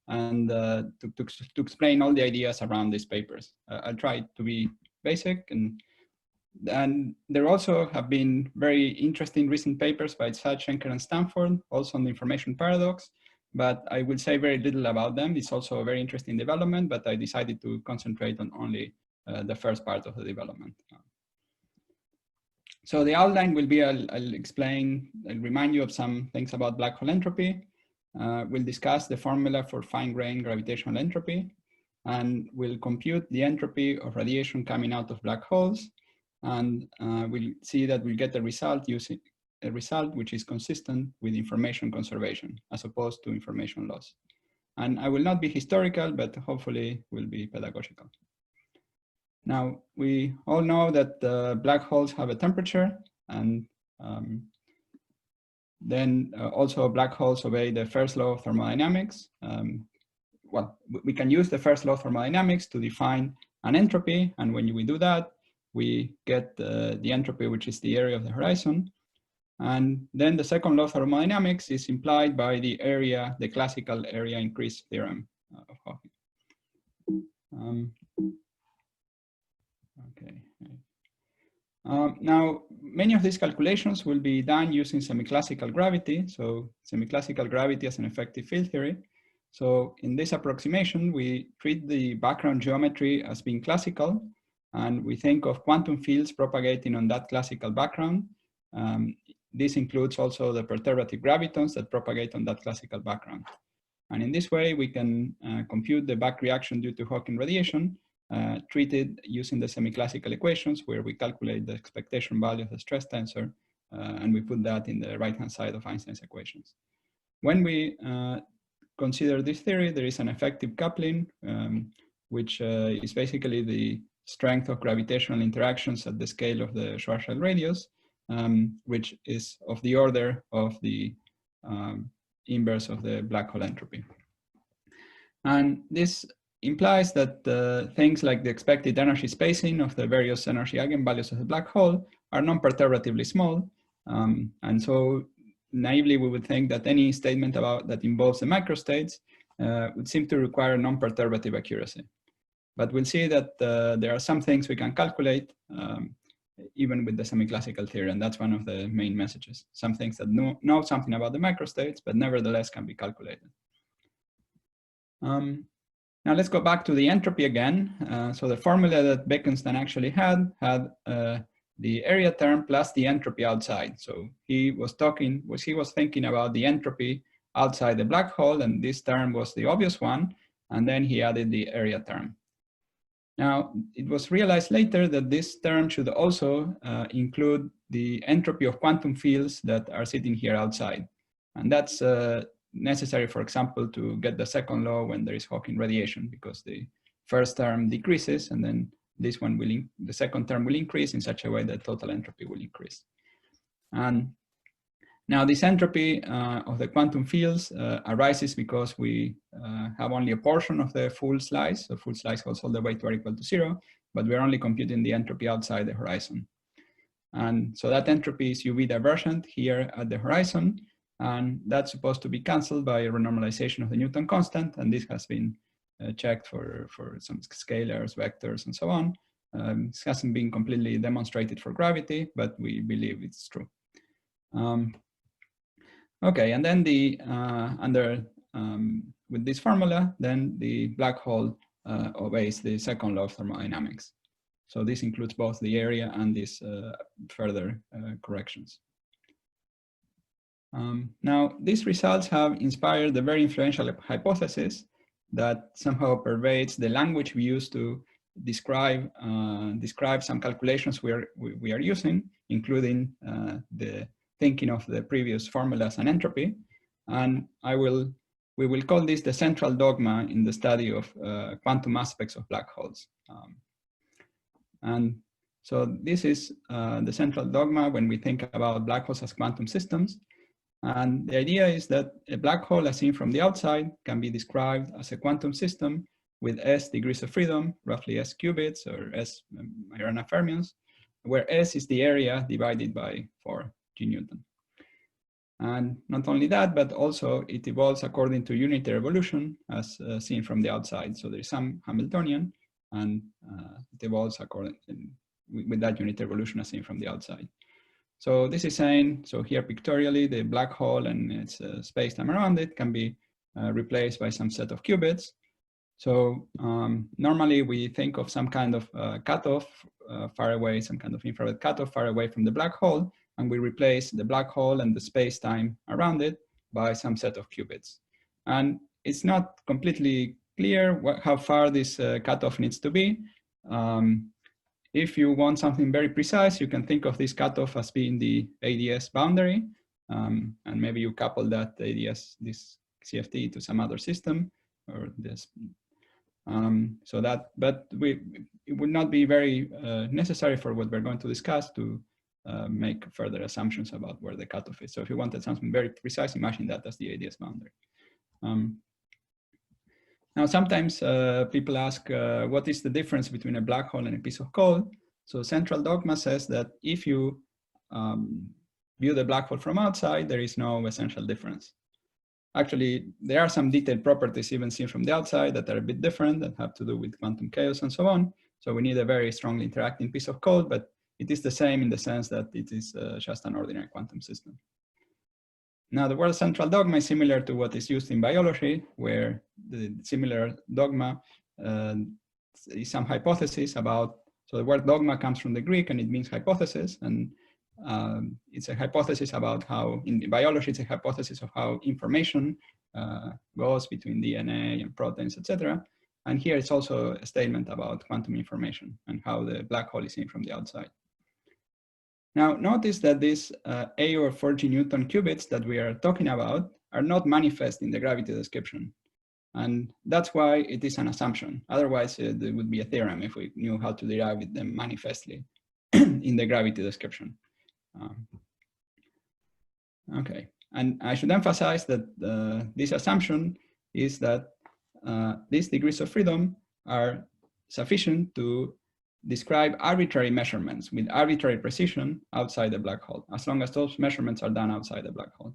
and to explain all the ideas around these papers. I'll try to be basic, and there also have been very interesting recent papers by Sachs, Schenker, and Stanford, also on the information paradox, but I will say very little about them. It's also a very interesting development, but I decided to concentrate on only the first part of the development. So the outline will be, I'll remind you of some things about black hole entropy. We'll discuss the formula for fine-grained gravitational entropy, and we'll compute the entropy of radiation coming out of black holes. And we'll see that we'll get a result using a result which is consistent with information conservation as opposed to information loss. And I will not be historical, but hopefully will be pedagogical. Now, we all know that black holes have a temperature, and then also black holes obey the first law of thermodynamics. Well, we can use the first law of thermodynamics to define an entropy, and when we do that, we get the entropy, which is the area of the horizon. And then the second law of thermodynamics is implied by the area, the classical area increase theorem of Hawking. Now, many of these calculations will be done using semi-classical gravity. So semi-classical gravity as an effective field theory. So in this approximation, we treat the background geometry as being classical, and we think of quantum fields propagating on that classical background. This includes also the perturbative gravitons that propagate on that classical background. And in this way, we can compute the back reaction due to Hawking radiation, treated using the semi-classical equations, where we calculate the expectation value of the stress tensor, and we put that in the right-hand side of Einstein's equations. When we consider this theory, there is an effective coupling, which is basically the strength of gravitational interactions at the scale of the Schwarzschild radius, which is of the order of the inverse of the black hole entropy. And this implies that things like the expected energy spacing of the various energy eigenvalues of the black hole are non-perturbatively small. And so naively, we would think that any statement about that involves the microstates would seem to require non-perturbative accuracy. But we'll see that there are some things we can calculate even with the semi-classical theory, and that's one of the main messages. Some things that know something about the microstates, but nevertheless can be calculated. Now let's go back to the entropy again. So the formula that Bekenstein actually had the area term plus the entropy outside. So he was thinking about the entropy outside the black hole, and this term was the obvious one, and then he added the area term. Now, it was realized later that this term should also include the entropy of quantum fields that are sitting here outside. And that's necessary, for example, to get the second law when there is Hawking radiation, because the first term decreases, and then this one will, the second term will increase in such a way that total entropy will increase. And now this entropy of the quantum fields arises because we have only a portion of the full slice. The full slice goes all the way to r equal to 0, but we're only computing the entropy outside the horizon. And so that entropy is UV divergent here at the horizon, and that's supposed to be canceled by a renormalization of the Newton constant, and this has been checked for some scalars, vectors, and so on. This hasn't been completely demonstrated for gravity, but we believe it's true. Okay, and then with this formula, then the black hole obeys the second law of thermodynamics. So this includes both the area and these further corrections. Now, these results have inspired the very influential hypothesis that somehow pervades the language we use to describe some calculations we are using, including the thinking of the previous formulas and entropy. And we will call this the central dogma in the study of quantum aspects of black holes. And so this is the central dogma when we think about black holes as quantum systems. And the idea is that a black hole as seen from the outside can be described as a quantum system with s degrees of freedom, roughly s qubits or s Majorana fermions, where s is the area divided by 4 g Newton. And not only that, but also it evolves according to unitary evolution as seen from the outside. So there is some Hamiltonian, and it evolves according with that unitary evolution as seen from the outside. So this is saying, so here pictorially, the black hole and its space-time around it can be replaced by some set of qubits. So normally we think of some kind of cutoff far away, some kind of infrared cutoff far away from the black hole, and we replace the black hole and the space-time around it by some set of qubits. And it's not completely clear how far this cutoff needs to be. If you want something very precise, you can think of this cutoff as being the ADS boundary, and maybe you couple that ADS, this CFT, to some other system, or this. So that, but it would not be very necessary for what we're going to discuss to make further assumptions about where the cutoff is. So if you wanted something very precise, imagine that as the ADS boundary. Now, sometimes people ask, what is the difference between a black hole and a piece of coal? So central dogma says that if you view the black hole from outside, there is no essential difference. Actually, there are some detailed properties even seen from the outside that are a bit different, that have to do with quantum chaos and so on. So we need a very strongly interacting piece of code, but it is the same in the sense that it is just an ordinary quantum system. Now, the word central dogma is similar to what is used in biology, where the similar dogma is some hypothesis about, so the word dogma comes from the Greek and it means hypothesis. And it's a hypothesis about how, in biology, it's a hypothesis of how information goes between DNA and proteins, etc. And here it's also a statement about quantum information and how the black hole is seen from the outside. Now, notice that these 8 or 40 Newton qubits that we are talking about are not manifest in the gravity description. And that's why it is an assumption. Otherwise, it would be a theorem if we knew how to derive them manifestly in the gravity description. Okay, and I should emphasize that this assumption is that these degrees of freedom are sufficient to describe arbitrary measurements with arbitrary precision outside the black hole, as long as those measurements are done outside the black hole.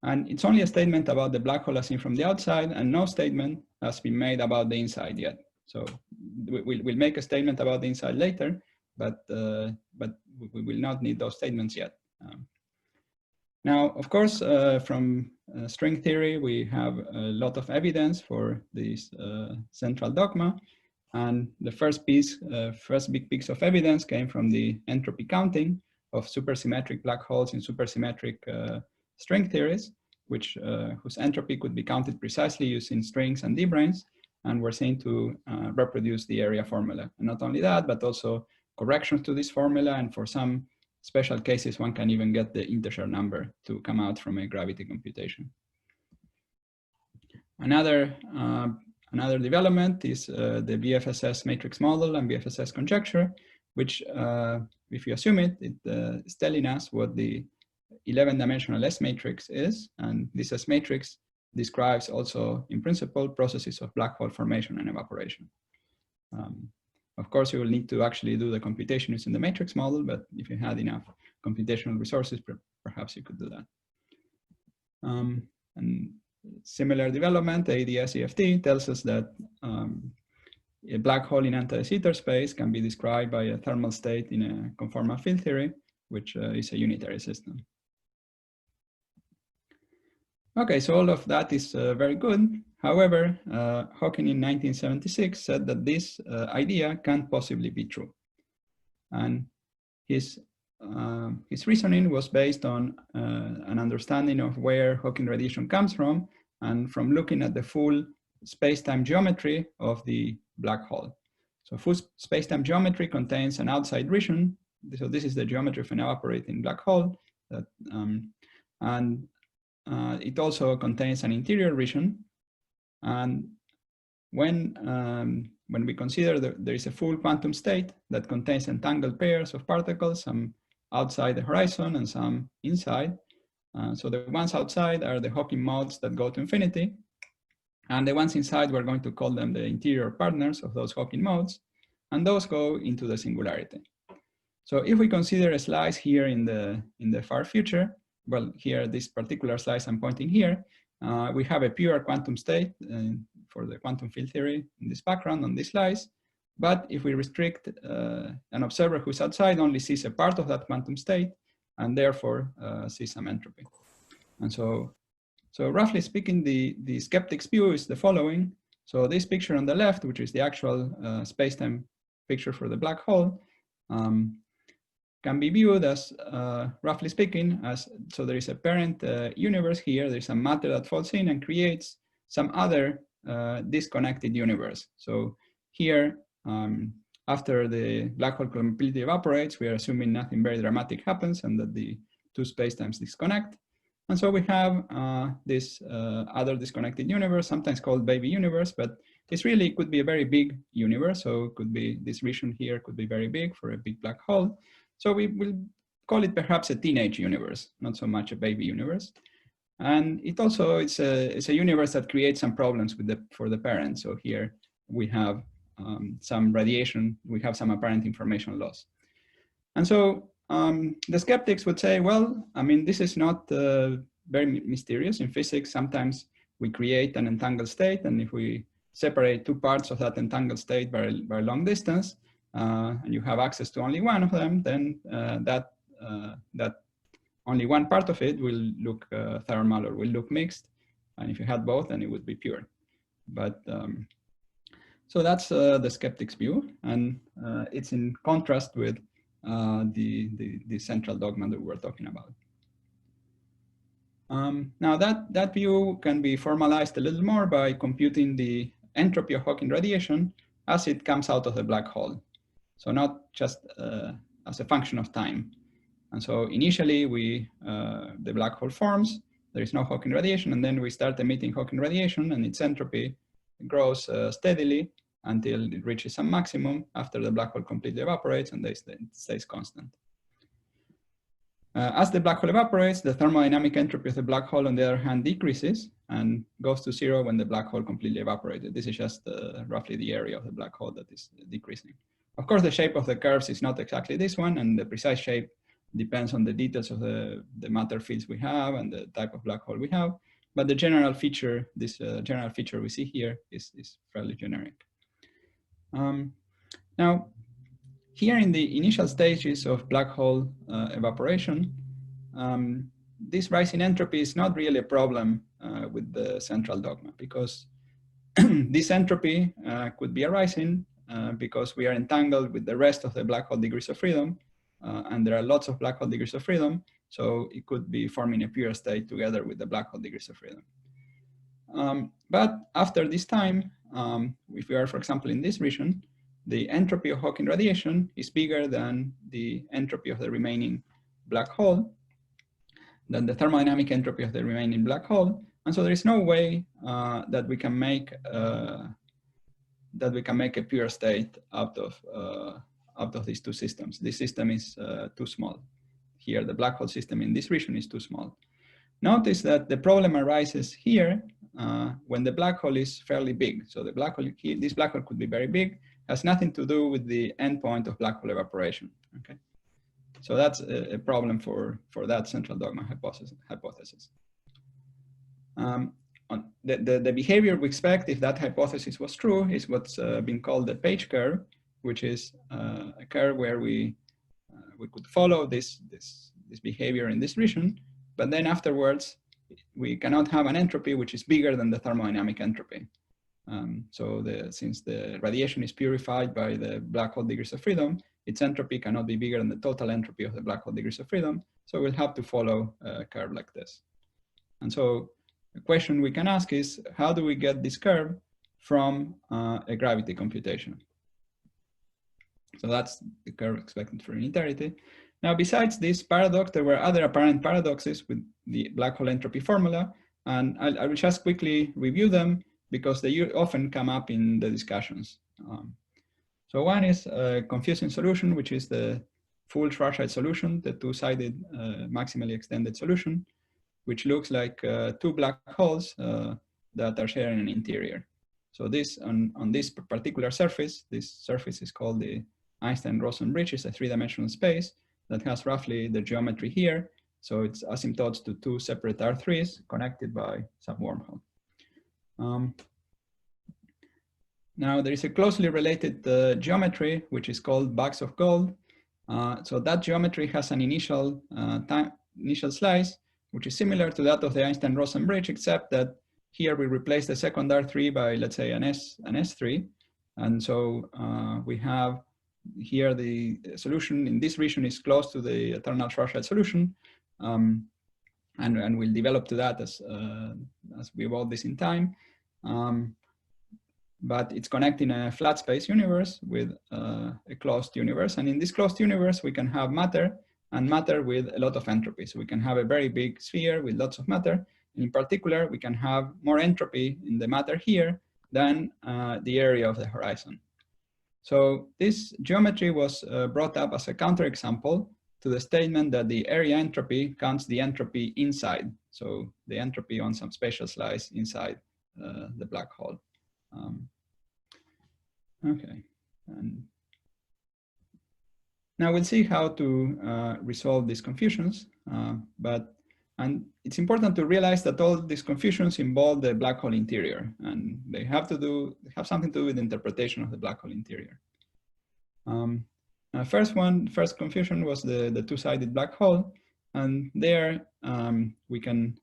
And it's only a statement about the black hole as seen from the outside, and no statement has been made about the inside yet. So we'll make a statement about the inside later, but we will not need those statements yet. Now, of course, from string theory, we have a lot of evidence for this central dogma. And the first big piece of evidence came from the entropy counting of supersymmetric black holes in supersymmetric string theories, whose entropy could be counted precisely using strings and d-branes, and were seen to reproduce the area formula. And not only that, but also corrections to this formula, and for some special cases, one can even get the integer number to come out from a gravity computation. Another development is the BFSS matrix model and BFSS conjecture, which, if you assume it, is telling us what the 11-dimensional S matrix is. And this S matrix describes also, in principle, processes of black hole formation and evaporation. Of course, you will need to actually do the computation using the matrix model, but if you had enough computational resources, perhaps you could do that. And similar development, ADS-EFT, tells us that a black hole in anti-de Sitter space can be described by a thermal state in a conformal field theory, which is a unitary system. Okay, so all of that is very good. However, Hawking in 1976 said that this idea can't possibly be true. And his reasoning was based on an understanding of where Hawking radiation comes from, and from looking at the full space-time geometry of the black hole. So full space-time geometry contains an outside region. So this is the geometry of an evaporating black hole. It also contains an interior region. And when we consider that there is a full quantum state that contains entangled pairs of particles, some outside the horizon and some inside. So the ones outside are the Hawking modes that go to infinity. And the ones inside, we're going to call them the interior partners of those Hawking modes. And those go into the singularity. So if we consider a slice here in the far future, well, here, this particular slice I'm pointing here, we have a pure quantum state for the quantum field theory in this background on this slice. But if we restrict an observer who's outside, only sees a part of that quantum state, and therefore sees some entropy. And so roughly speaking, the skeptic's view is the following. So this picture on the left, which is the actual space-time picture for the black hole, can be viewed as, roughly speaking, as, so there is a parent universe here, there's some matter that falls in and creates some other disconnected universe. So here, after the black hole completely evaporates, we are assuming nothing very dramatic happens and that the two spacetimes disconnect. And so we have this other disconnected universe, sometimes called baby universe, but this really could be a very big universe. So it could be, this region here could be very big for a big black hole. So we will call it perhaps a teenage universe, not so much a baby universe. And it also, it's a universe that creates some problems with for the parent. So here we have some radiation, we have some apparent information loss. And so the skeptics would say, well, I mean, this is not very mysterious. In physics, sometimes we create an entangled state, and if we separate two parts of that entangled state by a long distance, and you have access to only one of them, then that only one part of it will look thermal or will look mixed. And if you had both, then it would be pure. But so that's the skeptic's view. And it's in contrast with the central dogma that we were talking about. Now that view can be formalized a little more by computing the entropy of Hawking radiation as it comes out of the black hole. So not just as a function of time. And so initially the black hole forms, there is no Hawking radiation, and then we start emitting Hawking radiation and its entropy grows steadily until it reaches some maximum after the black hole completely evaporates and it stays constant. As the black hole evaporates, the thermodynamic entropy of the black hole, on the other hand, decreases and goes to zero when the black hole completely evaporated. This is just roughly the area of the black hole that is decreasing. Of course, the shape of the curves is not exactly this one, and the precise shape depends on the details of the matter fields we have and the type of black hole we have. But the general feature, this general feature we see here is fairly generic. Now, here in the initial stages of black hole evaporation, this rise in entropy is not really a problem with the central dogma, because this entropy could be arising because we are entangled with the rest of the black hole degrees of freedom, and there are lots of black hole degrees of freedom, so it could be forming a pure state together with the black hole degrees of freedom. But after this time, if we are, for example, in this region, the entropy of Hawking radiation is bigger than the entropy of the remaining black hole, than the thermodynamic entropy of the remaining black hole, and so there is no way that we can make a pure state out of these two systems. This system is too small. Here, the black hole system in this region is too small. Notice that the problem arises here when the black hole is fairly big. So the black hole here, this black hole could be very big, has nothing to do with the endpoint of black hole evaporation. Okay, so that's a problem for that central dogma hypothesis. The behavior we expect if that hypothesis was true is what's been called the Page curve, which is a curve where we could follow this behavior in this region, but then afterwards we cannot have an entropy which is bigger than the thermodynamic entropy. So since the radiation is purified by the black hole degrees of freedom, its entropy cannot be bigger than the total entropy of the black hole degrees of freedom. So we'll have to follow a curve like this. And so the question we can ask is, how do we get this curve from a gravity computation? So that's the curve expected for unitarity. Now, besides this paradox, there were other apparent paradoxes with the black hole entropy formula, and I will just quickly review them because they often come up in the discussions. So one is a confusing solution, which is the full Schwarzschild solution, the two-sided maximally extended solution, which looks like two black holes that are sharing an interior. So this on this particular surface, this surface is called the Einstein-Rosen bridge is a three-dimensional space that has roughly the geometry here. So it's asymptotes to two separate R3s connected by some wormhole. Now there is a closely related geometry, which is called bags of gold. So that geometry has an initial slice, which is similar to that of the Einstein-Rosen bridge, except that here we replace the second R3 by, let's say, an S3. And so we have here the solution in this region is close to the eternal Schwarzschild solution. And we'll develop to that as we evolve this in time. But it's connecting a flat space universe with a closed universe. And in this closed universe, we can have matter, and matter with a lot of entropy. So we can have a very big sphere with lots of matter. And in particular, we can have more entropy in the matter here than the area of the horizon. So this geometry was brought up as a counterexample to the statement that the area entropy counts the entropy inside. So the entropy on some spatial slice inside the black hole. Okay, and now we'll see how to resolve these confusions, and it's important to realize that all these confusions involve the black hole interior, and they have something to do with the interpretation of the black hole interior. First confusion was the two-sided black hole, and there we can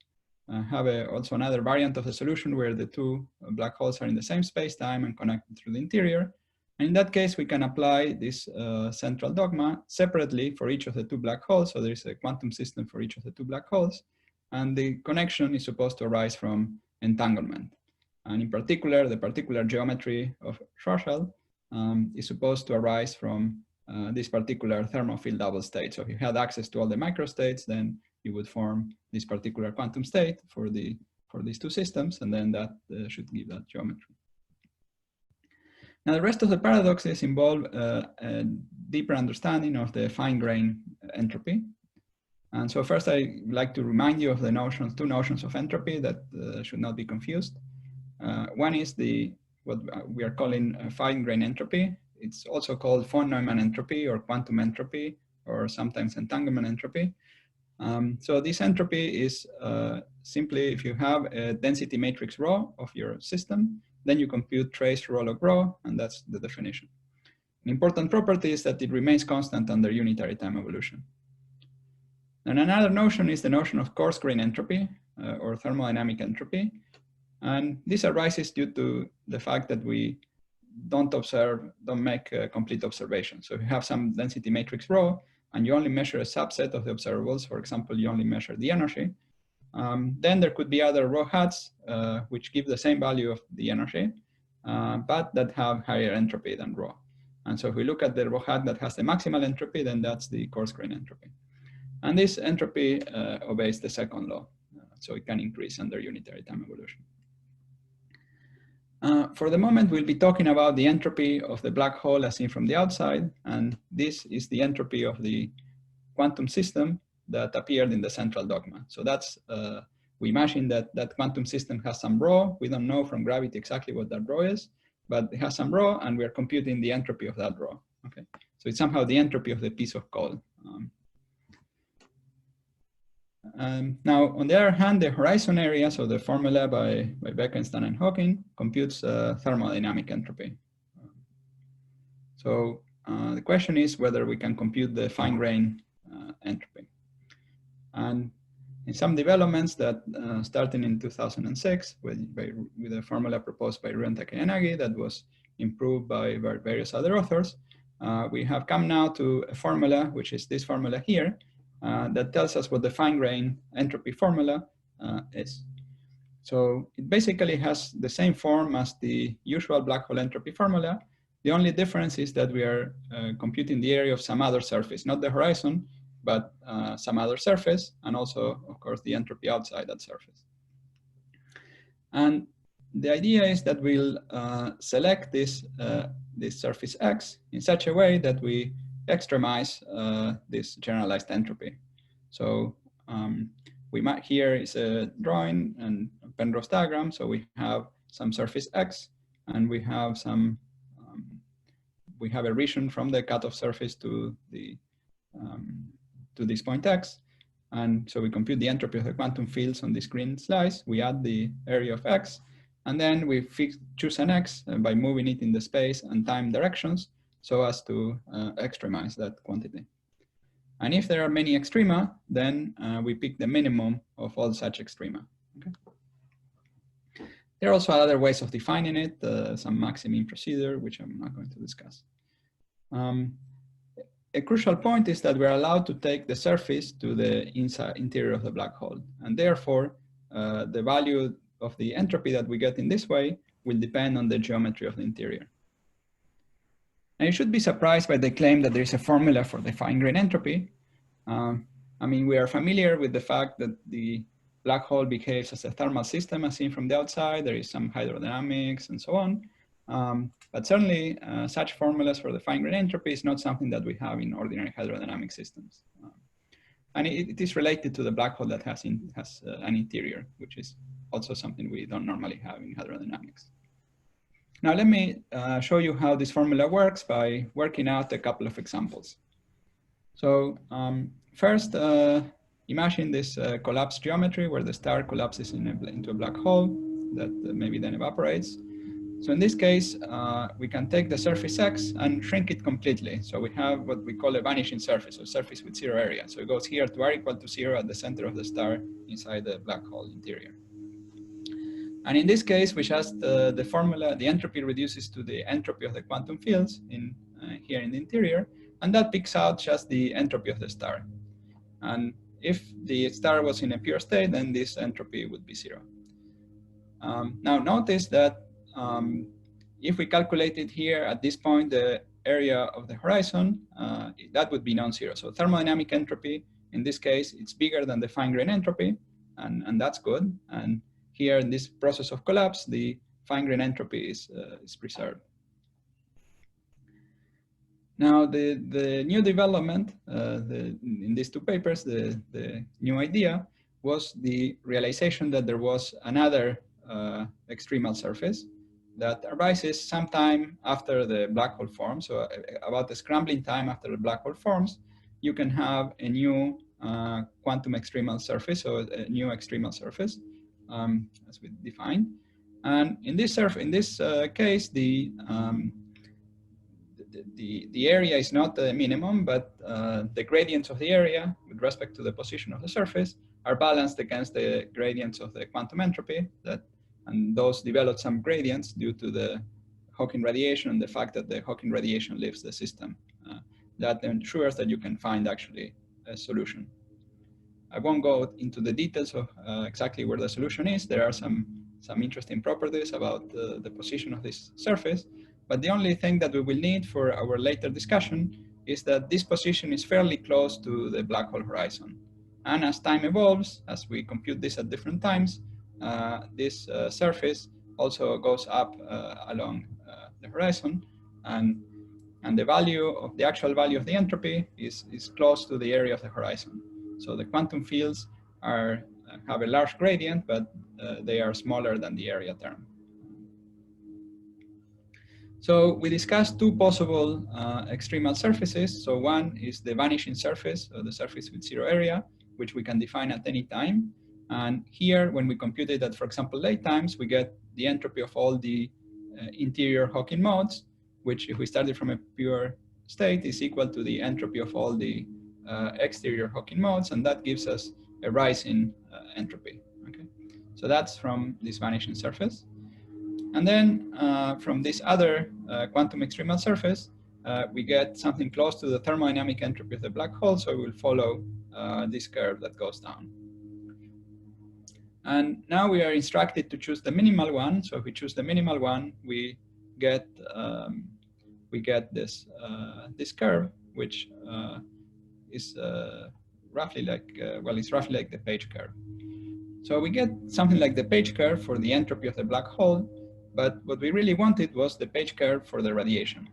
have also another variant of the solution where the two black holes are in the same space-time and connected through the interior. And in that case, we can apply this central dogma separately for each of the two black holes. So there is a quantum system for each of the two black holes. And the connection is supposed to arise from entanglement. And in particular, the particular geometry of Schwarzschild is supposed to arise from this particular thermal field double state. So if you had access to all the microstates, then you would form this particular quantum state for these two systems, and then that should give that geometry. Now, the rest of the paradoxes involve a deeper understanding of the fine-grained entropy. And so first, I like to remind you of the two notions of entropy that should not be confused. One is what we are calling fine-grained entropy. It's also called von Neumann entropy or quantum entropy, or sometimes entanglement entropy. So this entropy is simply if you have a density matrix rho of your system, then you compute trace rho log rho, and that's the definition. An important property is that it remains constant under unitary time evolution. And another notion is the notion of coarse-grained entropy or thermodynamic entropy. And this arises due to the fact that we don't make a complete observation. So if you have some density matrix rho, and you only measure a subset of the observables, for example, you only measure the energy, then there could be other rho hats which give the same value of the energy, but that have higher entropy than rho. And so if we look at the rho hat that has the maximal entropy, then that's the coarse-grained entropy. And this entropy obeys the second law, so it can increase under unitary time evolution. For the moment, we'll be talking about the entropy of the black hole as seen from the outside, and this is the entropy of the quantum system that appeared in the central dogma. So that's, we imagine that quantum system has some rho. We don't know from gravity exactly what that rho is, but it has some rho, and we're computing the entropy of that rho. Okay, so it's somehow the entropy of the piece of coal. Now, on the other hand, the horizon area, so the formula by Bekenstein and Hawking, computes thermodynamic entropy. So the question is whether we can compute the fine-grained entropy. And in some developments that started in 2006 with a formula proposed by Ryo and Takayanagi that was improved by various other authors, we have come now to a formula, which is this formula here, that tells us what the fine-grained entropy formula is. So it basically has the same form as the usual black hole entropy formula. The only difference is that we are computing the area of some other surface, not the horizon, but some other surface, and also, of course, the entropy outside that surface. And the idea is that we'll select this surface X in such a way that we extremize this generalized entropy. So here is a drawing and a Penrose diagram. So we have some surface X, and we have we have a region from the cutoff surface to this point X. And so we compute the entropy of the quantum fields on this green slice. We add the area of X, and then we choose an X by moving it in the space and time directions so as to extremize that quantity. And if there are many extrema, then we pick the minimum of all such extrema. Okay? There are also other ways of defining it, some maximin procedure, which I'm not going to discuss. A crucial point is that we're allowed to take the surface to the interior of the black hole. And therefore, the value of the entropy that we get in this way will depend on the geometry of the interior. And you should be surprised by the claim that there is a formula for the fine-grained entropy. I mean, we are familiar with the fact that the black hole behaves as a thermal system as seen from the outside. There is some hydrodynamics and so on. But certainly, such formulas for the fine-grained entropy is not something that we have in ordinary hydrodynamic systems. And it is related to the black hole that has an interior, which is also something we don't normally have in hydrodynamics. Now, let me show you how this formula works by working out a couple of examples. So first, imagine this collapsed geometry where the star collapses into a black hole that maybe then evaporates. So in this case, we can take the surface X and shrink it completely. So we have what we call a vanishing surface, or surface with zero area. So it goes here to r equal to 0 at the center of the star inside the black hole interior. And in this case, we just, the formula, the entropy reduces to the entropy of the quantum fields here in the interior, and that picks out just the entropy of the star. And if the star was in a pure state, then this entropy would be 0. Now notice that if we calculated here at this point the area of the horizon, that would be non-zero. So thermodynamic entropy, in this case, it's bigger than the fine-grained entropy, and that's good. And here in this process of collapse, the fine-grained entropy is preserved. Now, the new development in these two papers, the new idea was the realization that there was another extremal surface that arises sometime after the black hole forms. So about the scrambling time after the black hole forms, you can have a new quantum extremal surface, so a new extremal surface, as we defined. And in this case, the area is not the minimum, but the gradients of the area with respect to the position of the surface are balanced against the gradients of the quantum entropy, and those develop some gradients due to the Hawking radiation and the fact that the Hawking radiation leaves the system. That ensures that you can find actually a solution. I won't go into the details of exactly where the solution is. There are some interesting properties about the position of this surface, but the only thing that we will need for our later discussion is that this position is fairly close to the black hole horizon. And as time evolves, as we compute this at different times, this surface also goes up along the horizon, and the actual value of the entropy is close to the area of the horizon. So the quantum fields have a large gradient, but they are smaller than the area term. So we discussed two possible extremal surfaces. So one is the vanishing surface, or the surface with zero area, which we can define at any time. And here, when we compute it at, for example, late times, we get the entropy of all the interior Hawking modes, which if we started from a pure state is equal to the entropy of all the exterior Hawking modes, and that gives us a rise in entropy. Okay, so that's from this vanishing surface. And then from this other quantum extremal surface, we get something close to the thermodynamic entropy of the black hole, so we will follow this curve that goes down. And now we are instructed to choose the minimal one. So if we choose the minimal one, we get this curve, which is roughly like it's roughly like the page curve. So we get something like the page curve for the entropy of the black hole, but what we really wanted was the page curve for the radiation.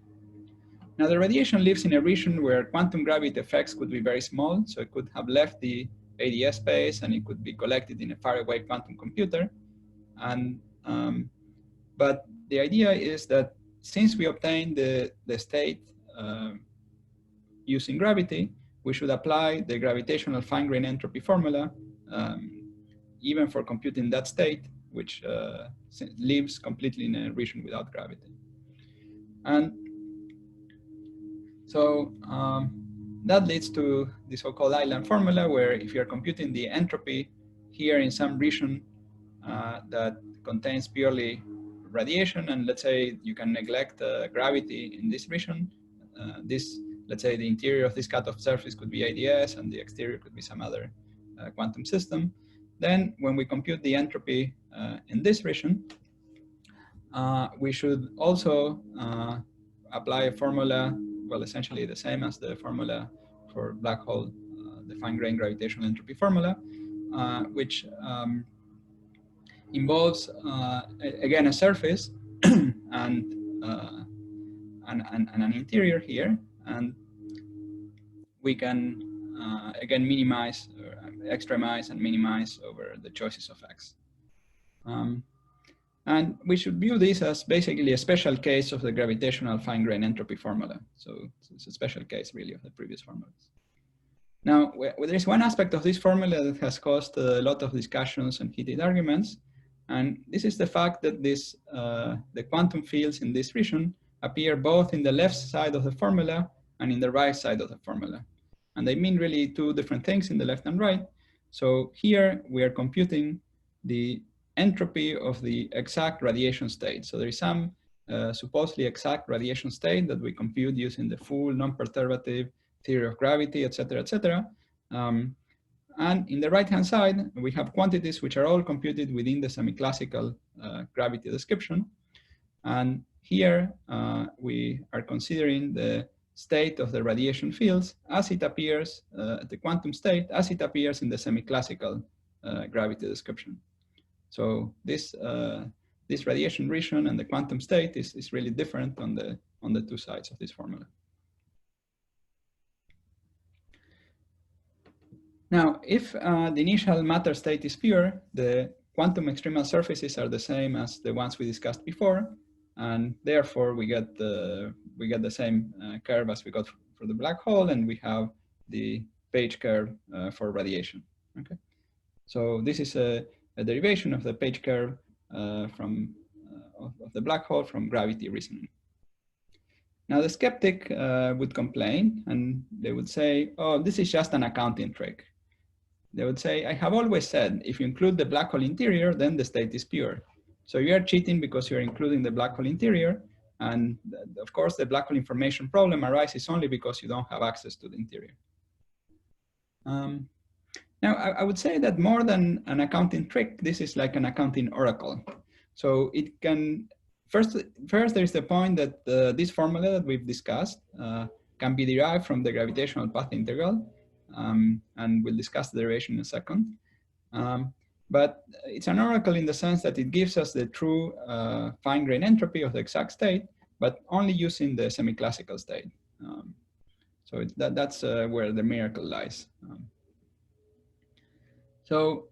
Now the radiation lives in a region where quantum gravity effects could be very small, so it could have left the ADS space and it could be collected in a faraway quantum computer. And but the idea is that since we obtained the state using gravity, we should apply the gravitational fine-grained entropy formula even for computing that state, which lives completely in a region without gravity. And so that leads to the so-called island formula, where if you're computing the entropy here in some region that contains purely radiation, and let's say you can neglect gravity in this region, let's say the interior of this cutoff surface could be ADS and the exterior could be some other quantum system. Then when we compute the entropy in this region, we should also apply a formula, well, essentially the same as the formula for black hole, the fine-grained gravitational entropy formula, which involves, again, a surface and an interior here. And we can, again, minimize, or extremize and minimize over the choices of X. And we should view this as basically a special case of the gravitational fine-grained entropy formula. So it's a special case, really, of the previous formulas. Now, there is one aspect of this formula that has caused a lot of discussions and heated arguments. And this is the fact that the quantum fields in this region appear both in the left side of the formula and in the right side of the formula. And they mean really two different things in the left and right. So here we are computing the entropy of the exact radiation state. So there is some supposedly exact radiation state that we compute using the full non-perturbative theory of gravity, et cetera, et cetera. And in the right-hand side, we have quantities which are all computed within the semi-classical gravity description. And here we are considering the state of the radiation fields as it appears, the quantum state as it appears in the semi-classical gravity description. So this radiation region and the quantum state is really different on the two sides of this formula. Now, if the initial matter state is pure, the quantum extremal surfaces are the same as the ones we discussed before, and therefore we get the same curve as we got for the black hole, and we have the Page curve for radiation. Okay, so this is a derivation of the Page curve of the black hole from gravity reasoning. Now the skeptic would complain, and they would say, "Oh, this is just an accounting trick." They would say, "I have always said, if you include the black hole interior, then the state is pure. So you are cheating because you're including the black hole interior. And of course, the black hole information problem arises only because you don't have access to the interior." Now, I would say that more than an accounting trick, this is like an accounting oracle. So it can, first there is the point that this formula that we've discussed can be derived from the gravitational path integral. And we'll discuss the derivation in a second. But it's an oracle in the sense that it gives us the true fine-grained entropy of the exact state, but only using the semi-classical state. So that's where the miracle lies. So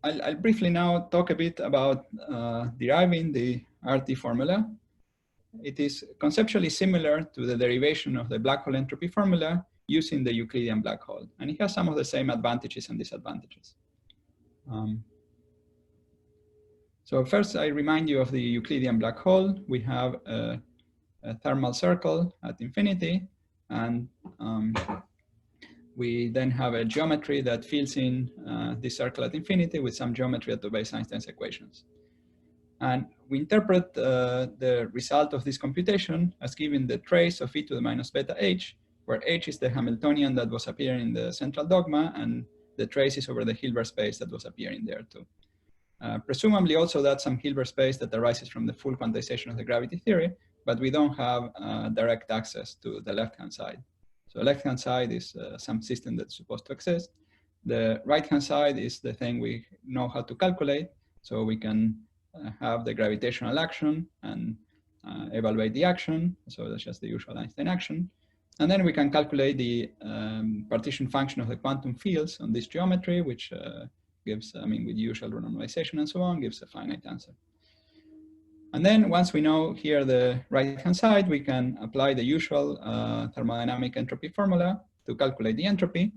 I'll briefly now talk a bit about deriving the RT formula. It is conceptually similar to the derivation of the black hole entropy formula using the Euclidean black hole. And it has some of the same advantages and disadvantages. So first, I remind you of the Euclidean black hole. We have a thermal circle at infinity, and we then have a geometry that fills in this circle at infinity with some geometry that obeys Einstein's equations. And we interpret the result of this computation as giving the trace of e to the minus beta h, where h is the Hamiltonian that was appearing in the central dogma, and the trace is over the Hilbert space that was appearing there too. Presumably also that's some Hilbert space that arises from the full quantization of the gravity theory, but we don't have direct access to the left-hand side. So left-hand side is some system that's supposed to exist. The right-hand side is the thing we know how to calculate, so we can have the gravitational action and evaluate the action. So that's just the usual Einstein action. And then we can calculate the partition function of the quantum fields on this geometry, which gives, with usual renormalization and so on, gives a finite answer. And then once we know here the right-hand side, we can apply the usual thermodynamic entropy formula to calculate the entropy.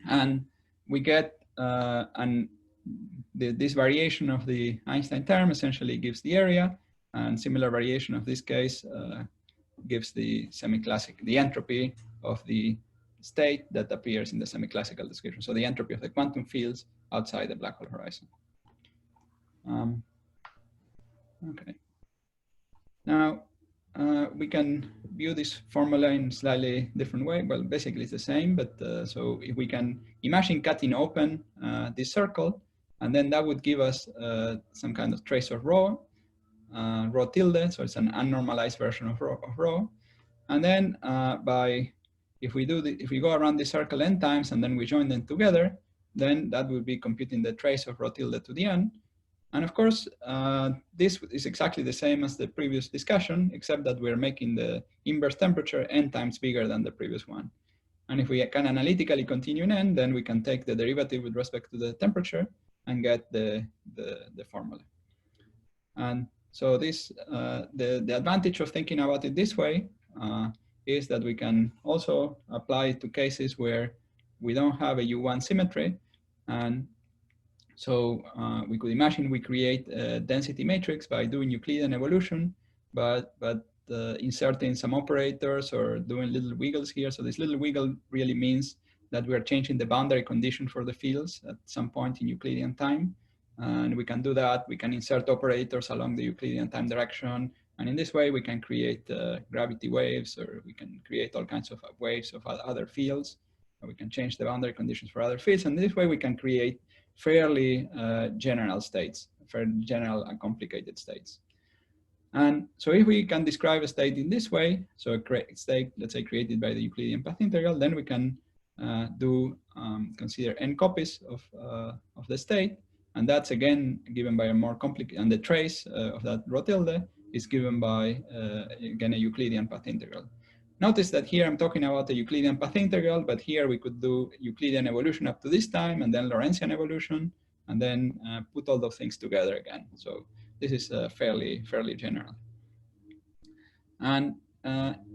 And we get this variation of the Einstein term essentially gives the area, and similar variation of this case gives the the entropy of the state that appears in the semi-classical description. So the entropy of the quantum fields outside the black hole horizon. Okay. Now, we can view this formula in slightly different way. Well, basically it's the same, but so if we can imagine cutting open this circle, and then that would give us some kind of trace of rho, rho tilde, so it's an unnormalized version of rho. And then if we go around the circle n times and then we join them together, then that would be computing the trace of rho tilde to the n. And of course, this is exactly the same as the previous discussion, except that we're making the inverse temperature n times bigger than the previous one. And if we can analytically continue in n, then we can take the derivative with respect to the temperature and get the formula. And so this, the advantage of thinking about it this way is that we can also apply it to cases where we don't have a U1 symmetry. And so we could imagine we create a density matrix by doing Euclidean evolution, but inserting some operators or doing little wiggles here. So this little wiggle really means that we are changing the boundary condition for the fields at some point in Euclidean time. And we can do that. We can insert operators along the Euclidean time direction. And in this way, we can create gravity waves, or we can create all kinds of waves of other fields. Or we can change the boundary conditions for other fields. And this way, we can create fairly general states, fairly general and complicated states. And so if we can describe a state in this way, so a state, let's say, created by the Euclidean path integral, then we can consider n copies of the state. And that's again given by a more complicated, and the trace of that rho tilde is given by, again, a Euclidean path integral. Notice that here I'm talking about the Euclidean path integral, but here we could do Euclidean evolution up to this time, and then Lorentzian evolution, and then put all those things together again. So this is fairly general. And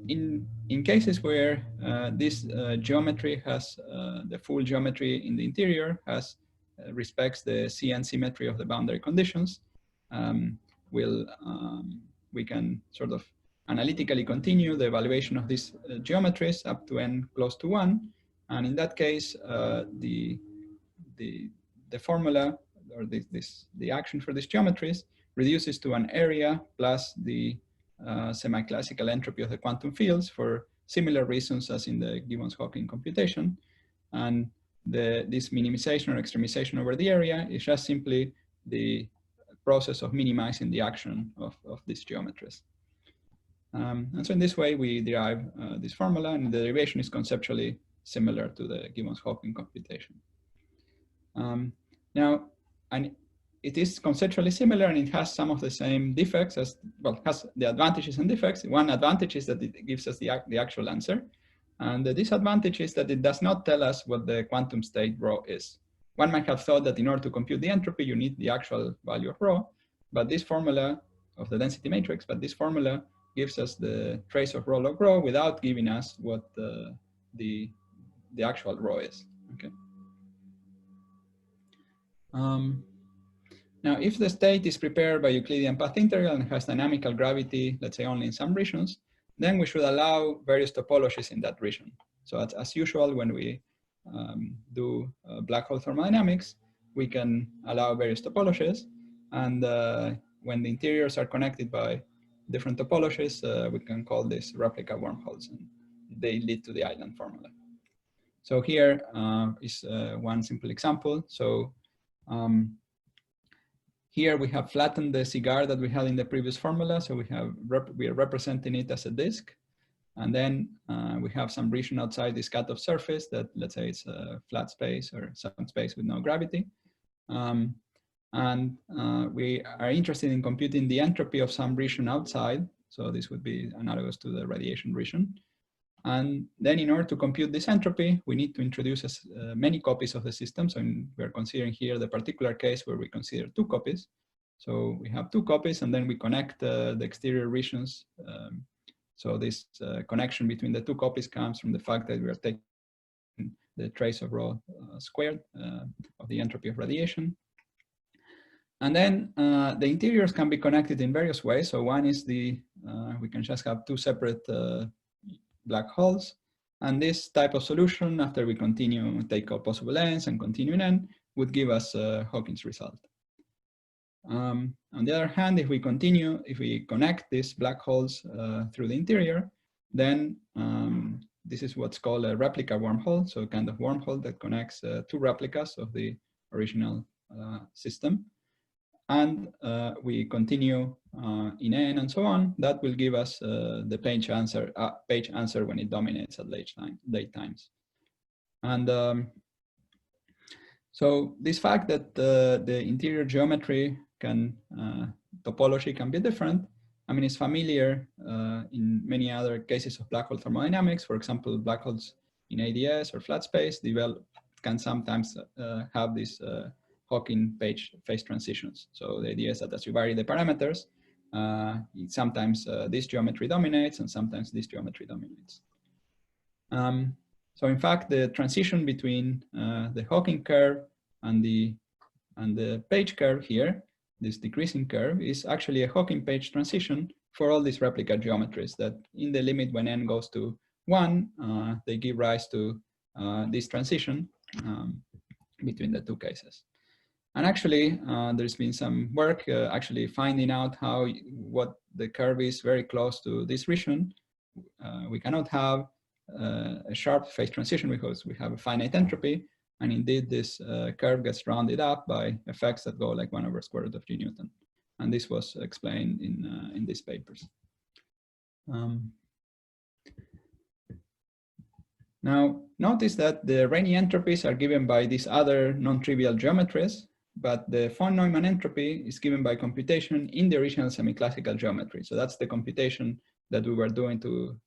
in cases where this geometry has the full geometry in the interior has respects the CN symmetry of the boundary conditions, we can sort of analytically continue the evaluation of these geometries up to n close to 1. And in that case, the formula, or the action for these geometries reduces to an area plus the semi-classical entropy of the quantum fields for similar reasons as in the Gibbons-Hawking computation. And this minimization or extremization over the area is just simply the process of minimizing the action of these geometries. And so in this way, we derive this formula, and the derivation is conceptually similar to the Gibbons-Hawking computation. Now, and it is conceptually similar, and it has some of the same defects as, well, it has the advantages and defects. One advantage is that it gives us the actual answer. And the disadvantage is that it does not tell us what the quantum state rho is. One might have thought that in order to compute the entropy, you need the actual value of rho, but this formula of the density matrix, but this formula gives us the trace of rho log rho without giving us what the actual rho is. Okay. Now, if the state is prepared by Euclidean path integral and has dynamical gravity, let's say only in some regions, then we should allow various topologies in that region. So as usual, when we do black hole thermodynamics, we can allow various topologies. And when the interiors are connected by different topologies, we can call this replica wormholes, and they lead to the island formula. So here is one simple example. So here we have flattened the cigar that we had in the previous formula. So we are representing it as a disk. And then we have some region outside this cutoff surface that, let's say, it's a flat space or some space with no gravity. And we are interested in computing the entropy of some region outside. So this would be analogous to the radiation region. And then in order to compute this entropy, we need to introduce many copies of the system. So we're considering here the particular case where we consider 2 copies. So we have two copies, and then we connect the exterior regions. So this connection between the two copies comes from the fact that we are taking the trace of rho squared of the entropy of radiation. And then the interiors can be connected in various ways. So one is we can just have two separate black holes. And this type of solution, after we continue, take all possible n's and continue in n, would give us a Hawking's result. On the other hand, if we connect these black holes through the interior, then this is what's called a replica wormhole. So a kind of wormhole that connects two replicas of the original system. And we continue in n and so on. That will give us the page answer when it dominates at late times. And so this fact that the interior geometry topology can be different, I mean, it's familiar in many other cases of black hole thermodynamics. For example, black holes in ADS or flat space can sometimes have these Hawking phase transitions. So the idea is that as you vary the parameters, sometimes this geometry dominates and sometimes this geometry dominates. So in fact, the transition between the Hawking curve and the page curve here, this decreasing curve, is actually a Hawking page transition for all these replica geometries that in the limit when n goes to 1, they give rise to this transition between the two cases. And actually, there's been some work actually finding out what the curve is very close to this region. We cannot have a sharp phase transition because we have a finite entropy. And indeed, this curve gets rounded up by effects that go like 1/√of G Newton. And this was explained in these papers. Now, notice that the Rayleigh entropies are given by these other non-trivial geometries, but the von Neumann entropy is given by computation in the original semi-classical geometry. So that's the computation that we were doing to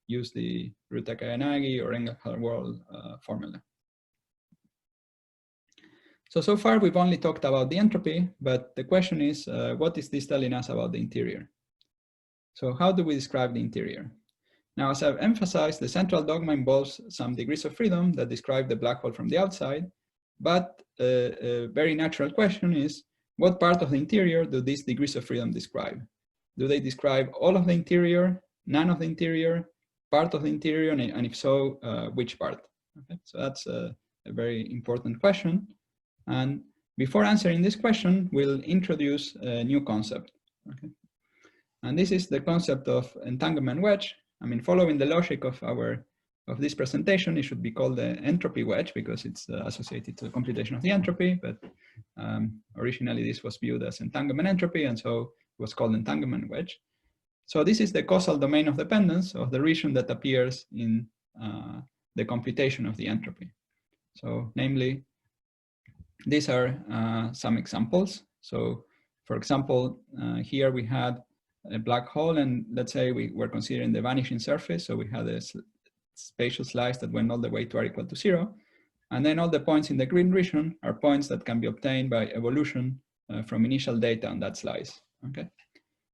use the Ruta-Kayanagi or Engelhard-World formula. So far we've only talked about the entropy, but the question is, what is this telling us about the interior? So how do we describe the interior? Now, as I've emphasized, the central dogma involves some degrees of freedom that describe the black hole from the outside, but a very natural question is, what part of the interior do these degrees of freedom describe? Do they describe all of the interior, none of the interior, part of the interior, and if so, which part? Okay, so that's a very important question. And before answering this question, we'll introduce a new concept. Okay? And this is the concept of entanglement wedge. I mean, following the logic of this presentation, it should be called the entropy wedge because it's associated to the computation of the entropy. But originally, this was viewed as entanglement entropy, and so it was called entanglement wedge. So this is the causal domain of dependence of the region that appears in the computation of the entropy. So, namely, these are some examples. So, for example, here we had a black hole, and let's say we were considering the vanishing surface. So we had a spatial slice that went all the way to r = 0. And then all the points in the green region are points that can be obtained by evolution from initial data on that slice. Okay.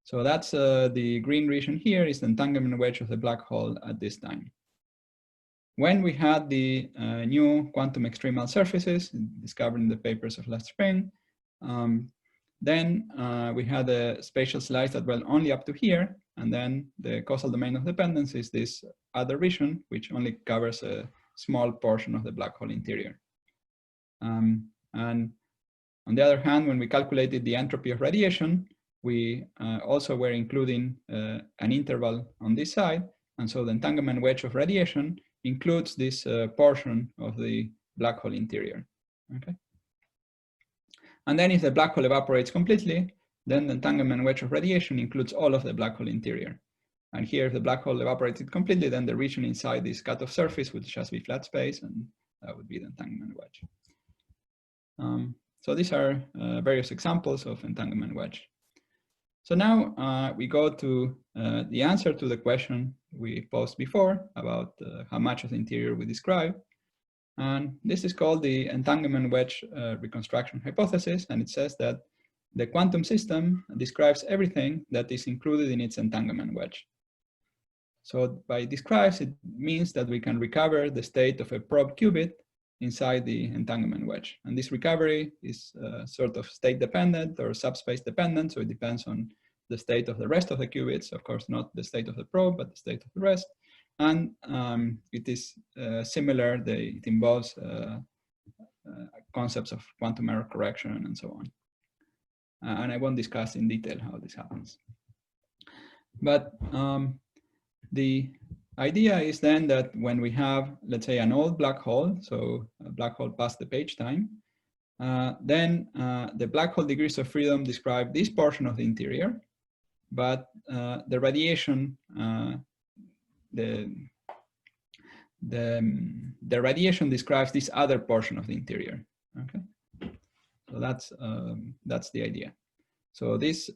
So that's the green region here is the entanglement wedge of the black hole at this time. When we had the new quantum extremal surfaces discovered in the papers of last spring, then we had a spatial slice that went only up to here, and then the causal domain of dependence is this other region, which only covers a small portion of the black hole interior. And on the other hand, when we calculated the entropy of radiation, we also were including an interval on this side, and so the entanglement wedge of radiation includes this portion of the black hole interior. Okay. And then if the black hole evaporates completely, then the entanglement wedge of radiation includes all of the black hole interior. And here, if the black hole evaporated completely, then the region inside this cutoff surface would just be flat space, and that would be the entanglement wedge. So these are various examples of entanglement wedge. So now we go to the answer to the question we posed before about how much of the interior we describe. And this is called the entanglement wedge reconstruction hypothesis. And it says that the quantum system describes everything that is included in its entanglement wedge. So by describes, it means that we can recover the state of a probe qubit inside the entanglement wedge. And this recovery is sort of state dependent or subspace dependent. So it depends on the state of the rest of the qubits, of course, not the state of the probe, but the state of the rest. And it is similar, it involves concepts of quantum error correction and so on. And I won't discuss in detail how this happens. But the idea is then that when we have, let's say, an old black hole, so a black hole past the page time, then the black hole degrees of freedom describe this portion of the interior, but the radiation, the radiation describes this other portion of the interior. Okay, so that's the idea. So this,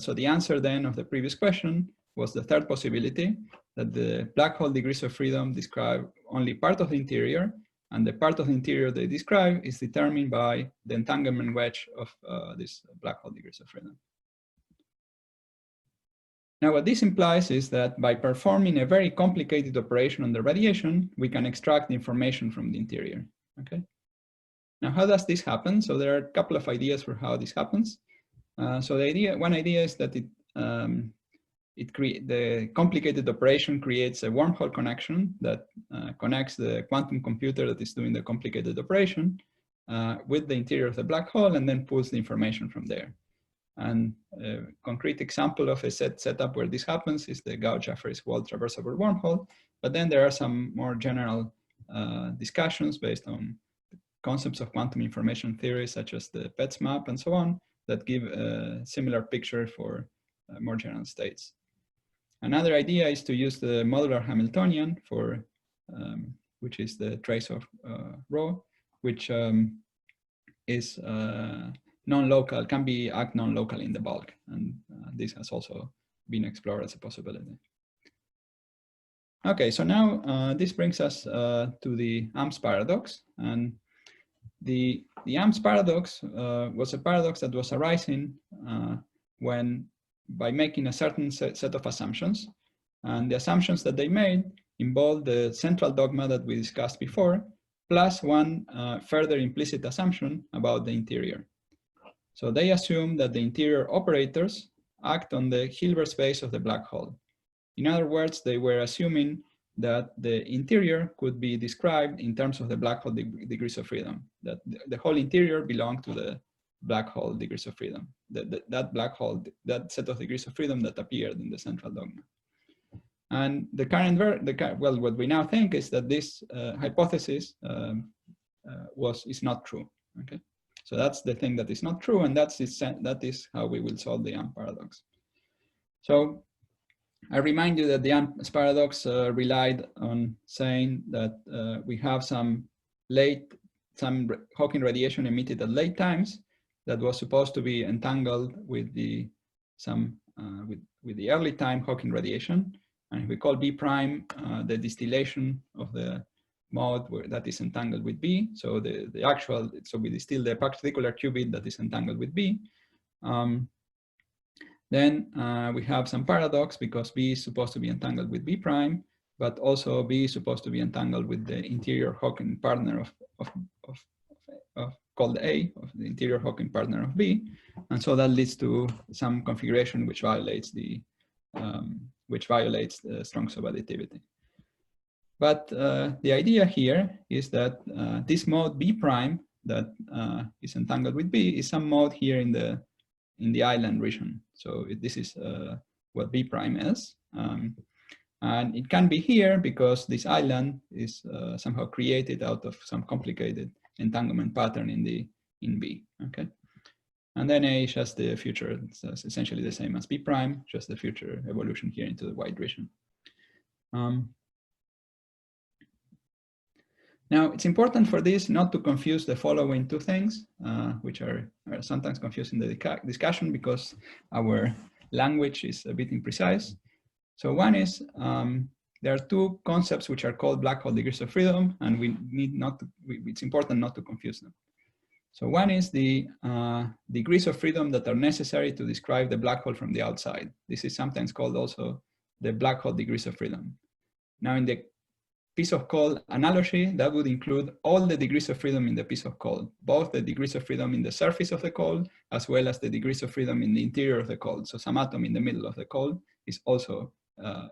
so the answer then of the previous question was the third possibility, that the black hole degrees of freedom describe only part of the interior, and the part of the interior they describe is determined by the entanglement wedge of this black hole degrees of freedom. Now, what this implies is that by performing a very complicated operation on the radiation, we can extract the information from the interior. Okay. Now, how does this happen? So there are a couple of ideas for how this happens. So one idea is that the complicated operation creates a wormhole connection that connects the quantum computer that is doing the complicated operation with the interior of the black hole, and then pulls the information from there. And a concrete example of a setup where this happens is the Gauss-Jeffreys-Wald traversable wormhole. But then there are some more general discussions based on concepts of quantum information theory, such as the Petz map and so on, that give a similar picture for more general states. Another idea is to use the modular Hamiltonian for, which is the trace of rho, which is non-local, can be act non-local in the bulk. And this has also been explored as a possibility. Okay, so now this brings us to the AMS paradox. And the AMS paradox was a paradox that was arising when, by making a certain set of assumptions. And the assumptions that they made involved the central dogma that we discussed before, plus one further implicit assumption about the interior. So they assume that the interior operators act on the Hilbert space of the black hole. In other words, they were assuming that the interior could be described in terms of the black hole degrees of freedom, that the whole interior belonged to the black hole degrees of freedom, that black hole, that set of degrees of freedom that appeared in the central dogma. And the current, well, what we now think is that this hypothesis is not true. Okay, so that's the thing that is not true, and that is how we will solve the AMS paradox. So I remind you that the AMS paradox relied on saying that we have some Hawking radiation emitted at late times that was supposed to be entangled with the early time Hawking radiation, and we call B prime the distillation of the mode that is entangled with B. So so we distill the particular qubit that is entangled with B. Then we have some paradox because B is supposed to be entangled with B prime, but also B is supposed to be entangled with the interior Hawking partner called A, of the interior Hawking partner of B. And so that leads to some configuration which violates the strong subadditivity. But the idea here is that this mode B prime that is entangled with B is some mode here in the island region. So this is what B prime is. And it can be here because this island is somehow created out of some complicated entanglement pattern in B. Okay, and then A is just the future. It's essentially the same as B prime, just the future evolution here into the white region. Now, it's important for this not to confuse the following two things, which are sometimes confused in the discussion because our language is a bit imprecise. So one is, there are two concepts which are called black hole degrees of freedom, and it's important not to confuse them. So one is the degrees of freedom that are necessary to describe the black hole from the outside. This is sometimes called also the black hole degrees of freedom. Now in the piece of cold analogy, that would include all the degrees of freedom in the piece of cold, both the degrees of freedom in the surface of the cold, as well as the degrees of freedom in the interior of the cold. So some atom in the middle of the cold is also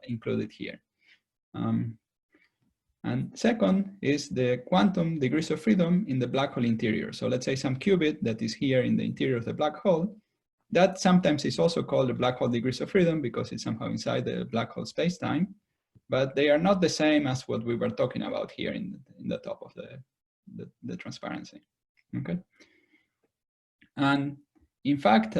included here. And second is the quantum degrees of freedom in the black hole interior. So let's say some qubit that is here in the interior of the black hole, that sometimes is also called the black hole degrees of freedom because it's somehow inside the black hole spacetime, but they are not the same as what we were talking about here in the top of the transparency, okay? And in fact,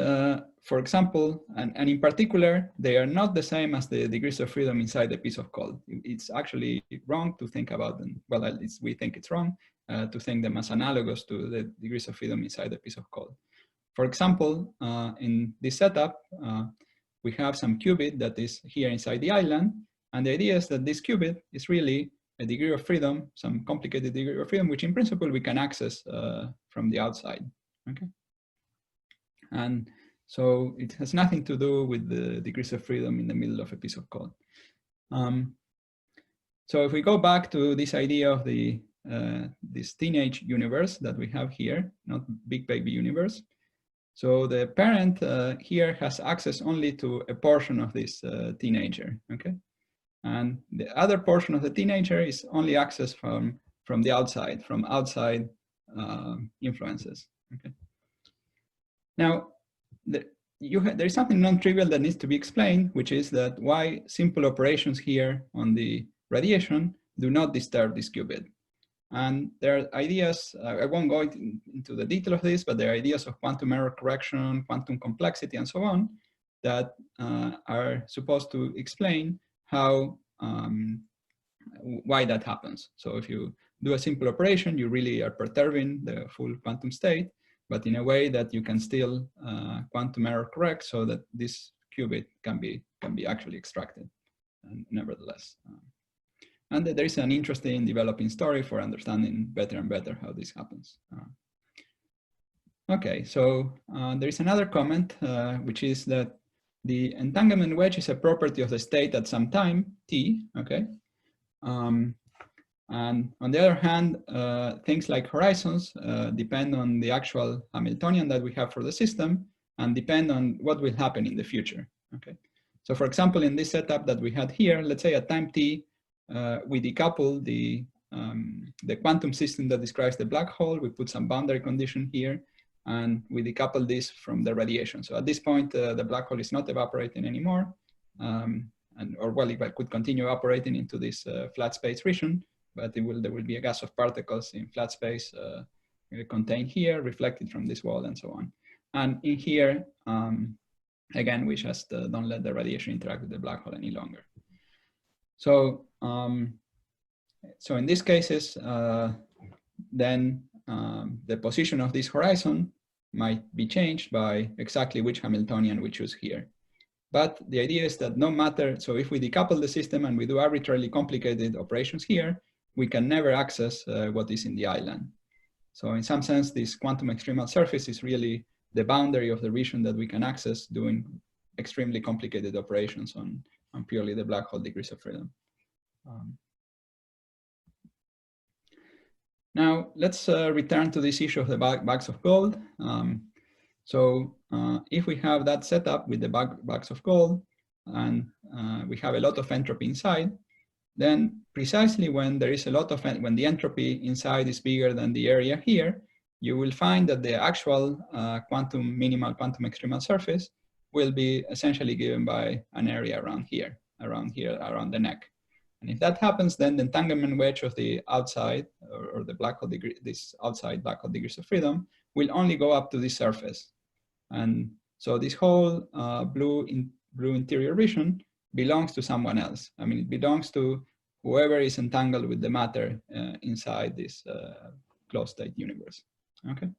for example, and in particular, they are not the same as the degrees of freedom inside the piece of cold. It's actually wrong to think about them. Well, at least we think it's wrong to think them as analogous to the degrees of freedom inside the piece of cold. For example, in this setup, we have some qubit that is here inside the island. And the idea is that this qubit is really a degree of freedom, some complicated degree of freedom, which in principle we can access from the outside, okay? And so it has nothing to do with the degrees of freedom in the middle of a piece of code. So if we go back to this idea of the this teenage universe that we have here, not big baby universe. So the parent here has access only to a portion of this teenager, okay? And the other portion of the teenager is only accessed from the outside, from outside influences, okay? Now, there is something non-trivial that needs to be explained, which is that why simple operations here on the radiation do not disturb this qubit. And there are ideas, I won't go into the detail of this, but there are ideas of quantum error correction, quantum complexity, and so on, that are supposed to explain how, why that happens. So if you do a simple operation, you really are perturbing the full quantum state, but in a way that you can still quantum error correct so that this qubit can be actually extracted, nevertheless. And there is an interesting developing story for understanding better and better how this happens. Okay, so there is another comment, which is that the entanglement wedge is a property of the state at some time, t, okay? And on the other hand, things like horizons depend on the actual Hamiltonian that we have for the system and depend on what will happen in the future, okay? So for example, in this setup that we had here, let's say at time t, we decouple the quantum system that describes the black hole. We put some boundary condition here, and we decouple this from the radiation. So at this point, the black hole is not evaporating anymore, or well, it could continue evaporating into this flat space region, but there will be a gas of particles in flat space contained here, reflected from this wall, and so on. And in here, again, we just don't let the radiation interact with the black hole any longer. So, so in these cases, then the position of this horizon might be changed by exactly which Hamiltonian we choose here. But the idea is that no matter, so if we decouple the system and we do arbitrarily complicated operations here, we can never access what is in the island. So in some sense, this quantum extremal surface is really the boundary of the region that we can access doing extremely complicated operations on purely the black hole degrees of freedom. Now, let's return to this issue of the bags of gold. So if we have that setup with the bags of gold and we have a lot of entropy inside, then precisely when there is a lot of, when the entropy inside is bigger than the area here, you will find that the actual minimal quantum extremal surface will be essentially given by an area around here, around the neck. And if that happens, then the entanglement wedge of the outside, or the black hole degree, this outside black hole degrees of freedom, will only go up to this surface. And so this whole blue interior region belongs to someone else. I mean, it belongs to whoever is entangled with the matter inside this closed state universe. Okay.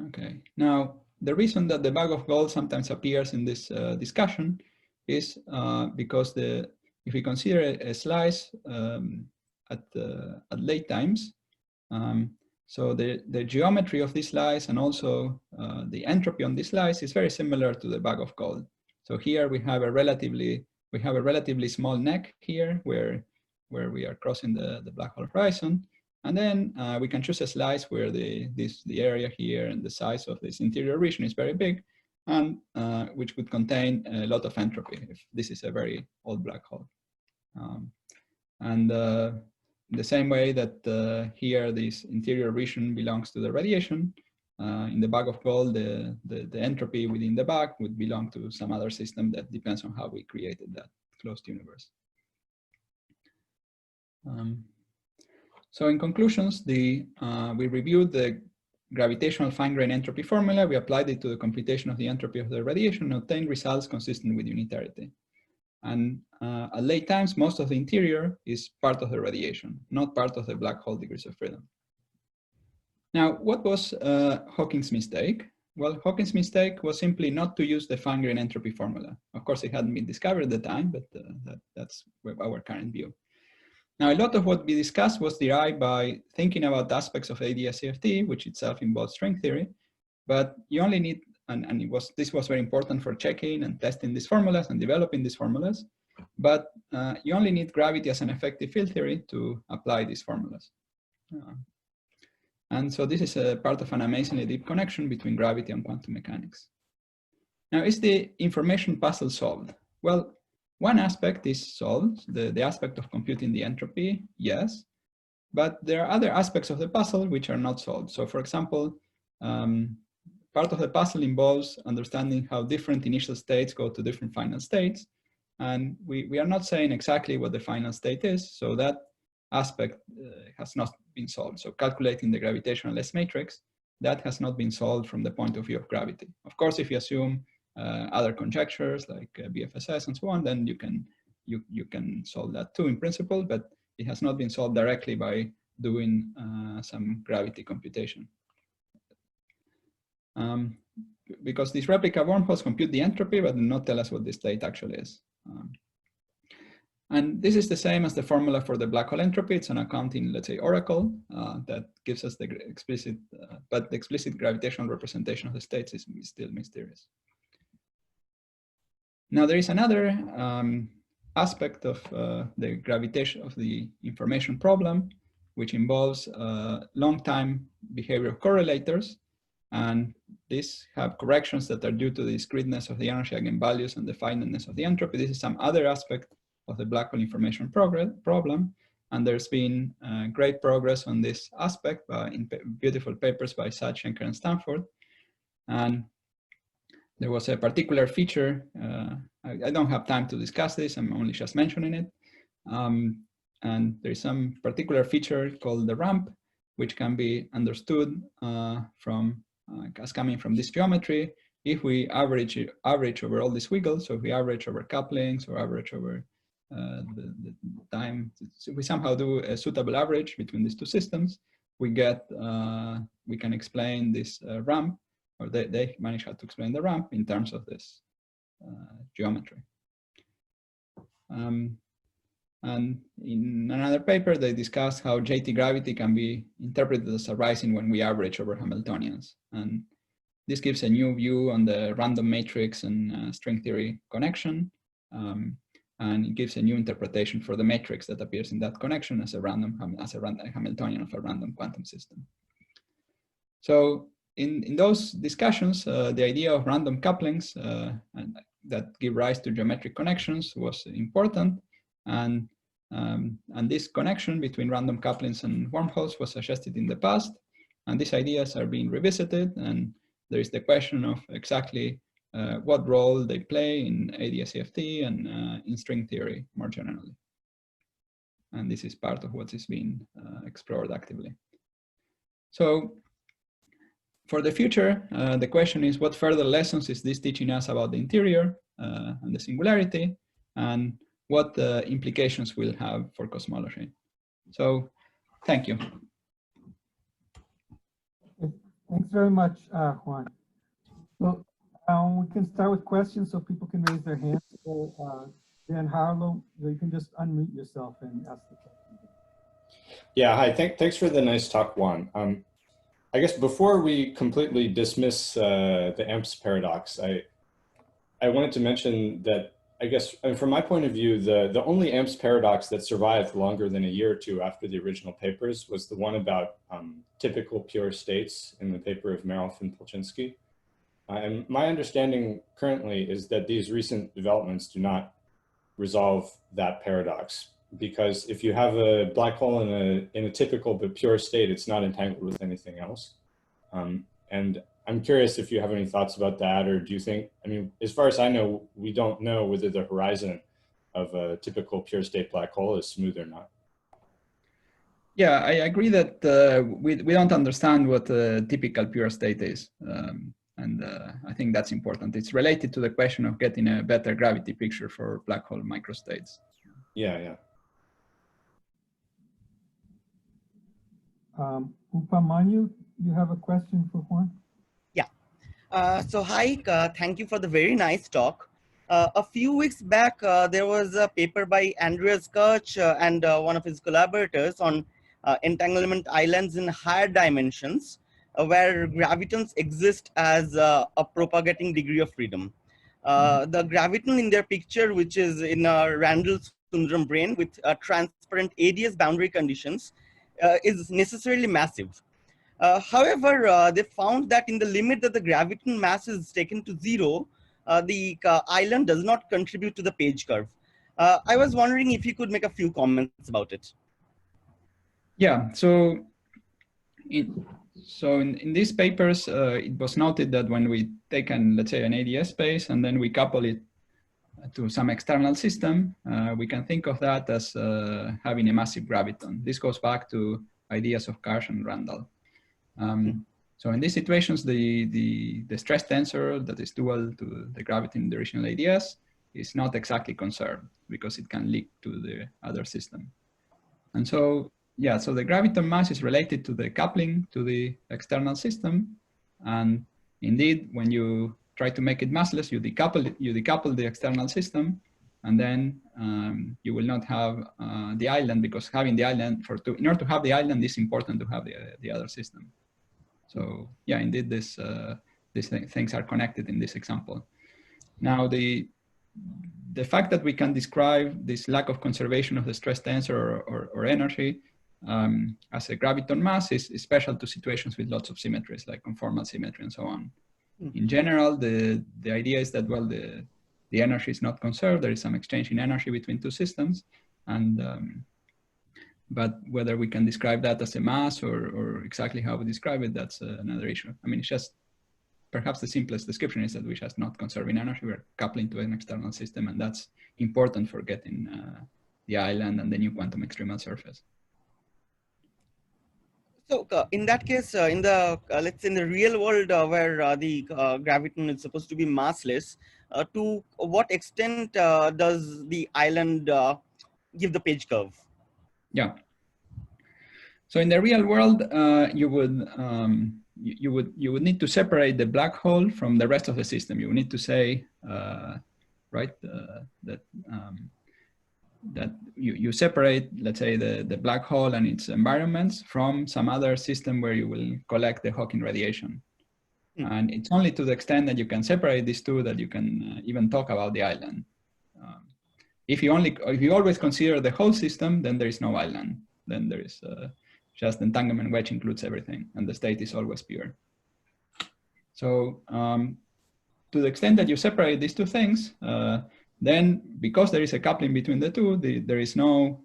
Okay. Now, the reason that the bag of gold sometimes appears in this discussion is because if we consider a slice at late times. So the geometry of these slice and also the entropy on this slice is very similar to the bag of gold. So here we have a relatively small neck here where we are crossing the black hole horizon, and then we can choose a slice where the area here and the size of this interior region is very big, and which would contain a lot of entropy if this is a very old black hole. The same way that here this interior region belongs to the radiation, in the bag of gold, the entropy within the bag would belong to some other system that depends on how we created that closed universe. So in conclusions, we reviewed the gravitational fine-grained entropy formula. We applied it to the computation of the entropy of the radiation and obtained results consistent with unitarity. And at late times, most of the interior is part of the radiation, not part of the black hole degrees of freedom. Now, what was Hawking's mistake? Well, Hawking's mistake was simply not to use the fine-grained entropy formula. Of course, it hadn't been discovered at the time, but that's our current view. Now, a lot of what we discussed was derived by thinking about aspects of ADS-CFT, which itself involves string theory, but you only need, and this was very important for checking and testing these formulas and developing these formulas, but you only need gravity as an effective field theory to apply these formulas. And so this is a part of an amazingly deep connection between gravity and quantum mechanics. Now, is the information puzzle solved? Well, one aspect is solved, the aspect of computing the entropy, yes, but there are other aspects of the puzzle which are not solved. So for example, part of the puzzle involves understanding how different initial states go to different final states. And we are not saying exactly what the final state is, so that aspect has not been solved. So calculating the gravitational S matrix, that has not been solved from the point of view of gravity. Of course, if you assume other conjectures like BFSS and so on, then you can solve that too in principle, but it has not been solved directly by doing some gravity computation. Because these replica wormholes compute the entropy, but do not tell us what the state actually is. And this is the same as the formula for the black hole entropy. It's an accounting, let's say, oracle that gives us the explicit, but the explicit gravitational representation of the states is still mysterious. Now there is another aspect of the gravitation of the information problem, which involves long-time behavior of correlators. And these have corrections that are due to the discreteness of the energy eigenvalues and the finiteness of the entropy. This is some other aspect of the black hole information problem. And there's been great progress on this aspect in beautiful papers by Sachin, Schenker, and Stanford. And there was a particular feature, I don't have time to discuss this, I'm only just mentioning it. And there's some particular feature called the ramp, which can be understood as coming from this geometry. If we average over all these wiggles, so if we average over couplings or average over the time, so we somehow do a suitable average between these two systems, we can explain this ramp, or they manage how to explain the ramp in terms of this geometry. And in another paper, they discussed how JT gravity can be interpreted as arising when we average over Hamiltonians. And this gives a new view on the random matrix and string theory connection. And it gives a new interpretation for the matrix that appears in that connection as a Hamiltonian of a random quantum system. So in those discussions, the idea of random couplings that give rise to geometric connections was important. And this connection between random couplings and wormholes was suggested in the past. And these ideas are being revisited. And there is the question of exactly what role they play in ADS-CFT and in string theory more generally. And this is part of what is being explored actively. So for the future, the question is, what further lessons is this teaching us about the interior and the singularity, and what implications will have for cosmology? So thank you. Thanks very much, Juan. Well, we can start with questions so people can raise their hands. So, Dan Harlow, you can just unmute yourself and ask the question. Yeah, hi, thanks for the nice talk, Juan. I guess before we completely dismiss the AMPS paradox, I wanted to mention that I guess from my point of view, the only AMPS paradox that survived longer than a year or two after the original papers was the one about typical pure states in the paper of Meroff and Polchinski. And my understanding currently is that these recent developments do not resolve that paradox, because if you have a black hole in a typical but pure state, it's not entangled with anything else. And I'm curious if you have any thoughts about that, or do you think, I mean, as far as I know, we don't know whether the horizon of a typical pure state black hole is smooth or not. Yeah, I agree that we don't understand what a typical pure state is. I think that's important. It's related to the question of getting a better gravity picture for black hole microstates. Yeah. Upamanyu, you have a question for Juan? Yeah. So hi, thank you for the very nice talk. A few weeks back, there was a paper by Andreas Kirch and one of his collaborators on entanglement islands in higher dimensions, where gravitons exist as a propagating degree of freedom. The graviton in their picture, which is in a Randall Sundaram brane with transparent ADS boundary conditions, is necessarily massive. However, they found that in the limit that the graviton mass is taken to zero, the island does not contribute to the page curve. I was wondering if you could make a few comments about it. Yeah, so in these papers, it was noted that when we take let's say an ADS space and then we couple it to some external system, we can think of that as having a massive graviton. This goes back to ideas of Karsh and Randall. So in these situations, the stress tensor that is dual to the gravity in the original ADS is not exactly conserved because it can leak to the other system. And so, yeah, so the graviton mass is related to the coupling to the external system. And indeed, when you try to make it massless, you decouple the external system, and then you will not have the island, because having the island, in order to have the island, it's important to have the other system. So yeah, indeed, these things are connected in this example. Now, the fact that we can describe this lack of conservation of the stress tensor or energy as a graviton mass is special to situations with lots of symmetries, like conformal symmetry and so on. In general, the idea is that, well, the energy is not conserved. There is some exchange in energy between two systems, and but whether we can describe that as a mass or exactly how we describe it, that's another issue. I mean, it's just perhaps the simplest description is that we're just not conserving energy. We're coupling to an external system, and that's important for getting the island and the new quantum extremal surface. So in that case, in the let's say in the real world where the graviton is supposed to be massless, to what extent does the island give the page curve? Yeah. So in the real world, you would need to separate the black hole from the rest of the system. You would need to say, right, that you separate, let's say, the black hole and its environments from some other system where you will collect the Hawking radiation. And it's only to the extent that you can separate these two that you can even talk about the island. If you always consider the whole system, then there is no island. Then there is just entanglement wedge includes everything, and the state is always pure. So to the extent that you separate these two things, then because there is a coupling between the two, there is no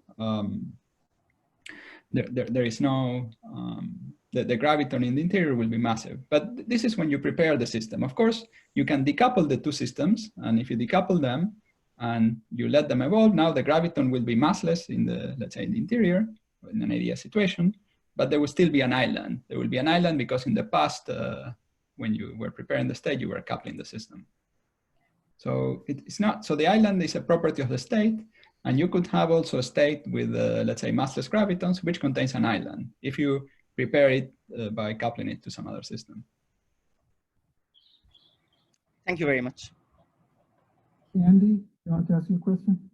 the graviton in the interior will be massive. But this is when you prepare the system. Of course, you can decouple the two systems, and if you decouple them and you let them evolve, now the graviton will be massless in the, let's say, in the interior, in an ADS situation, but there will still be an island. There will be an island because in the past, when you were preparing the state, you were coupling the system. So it's not, so the island is a property of the state, and you could have also a state with, let's say, massless gravitons, which contains an island, if you prepare it by coupling it to some other system. Thank you very much. Andy, you want to ask you a question?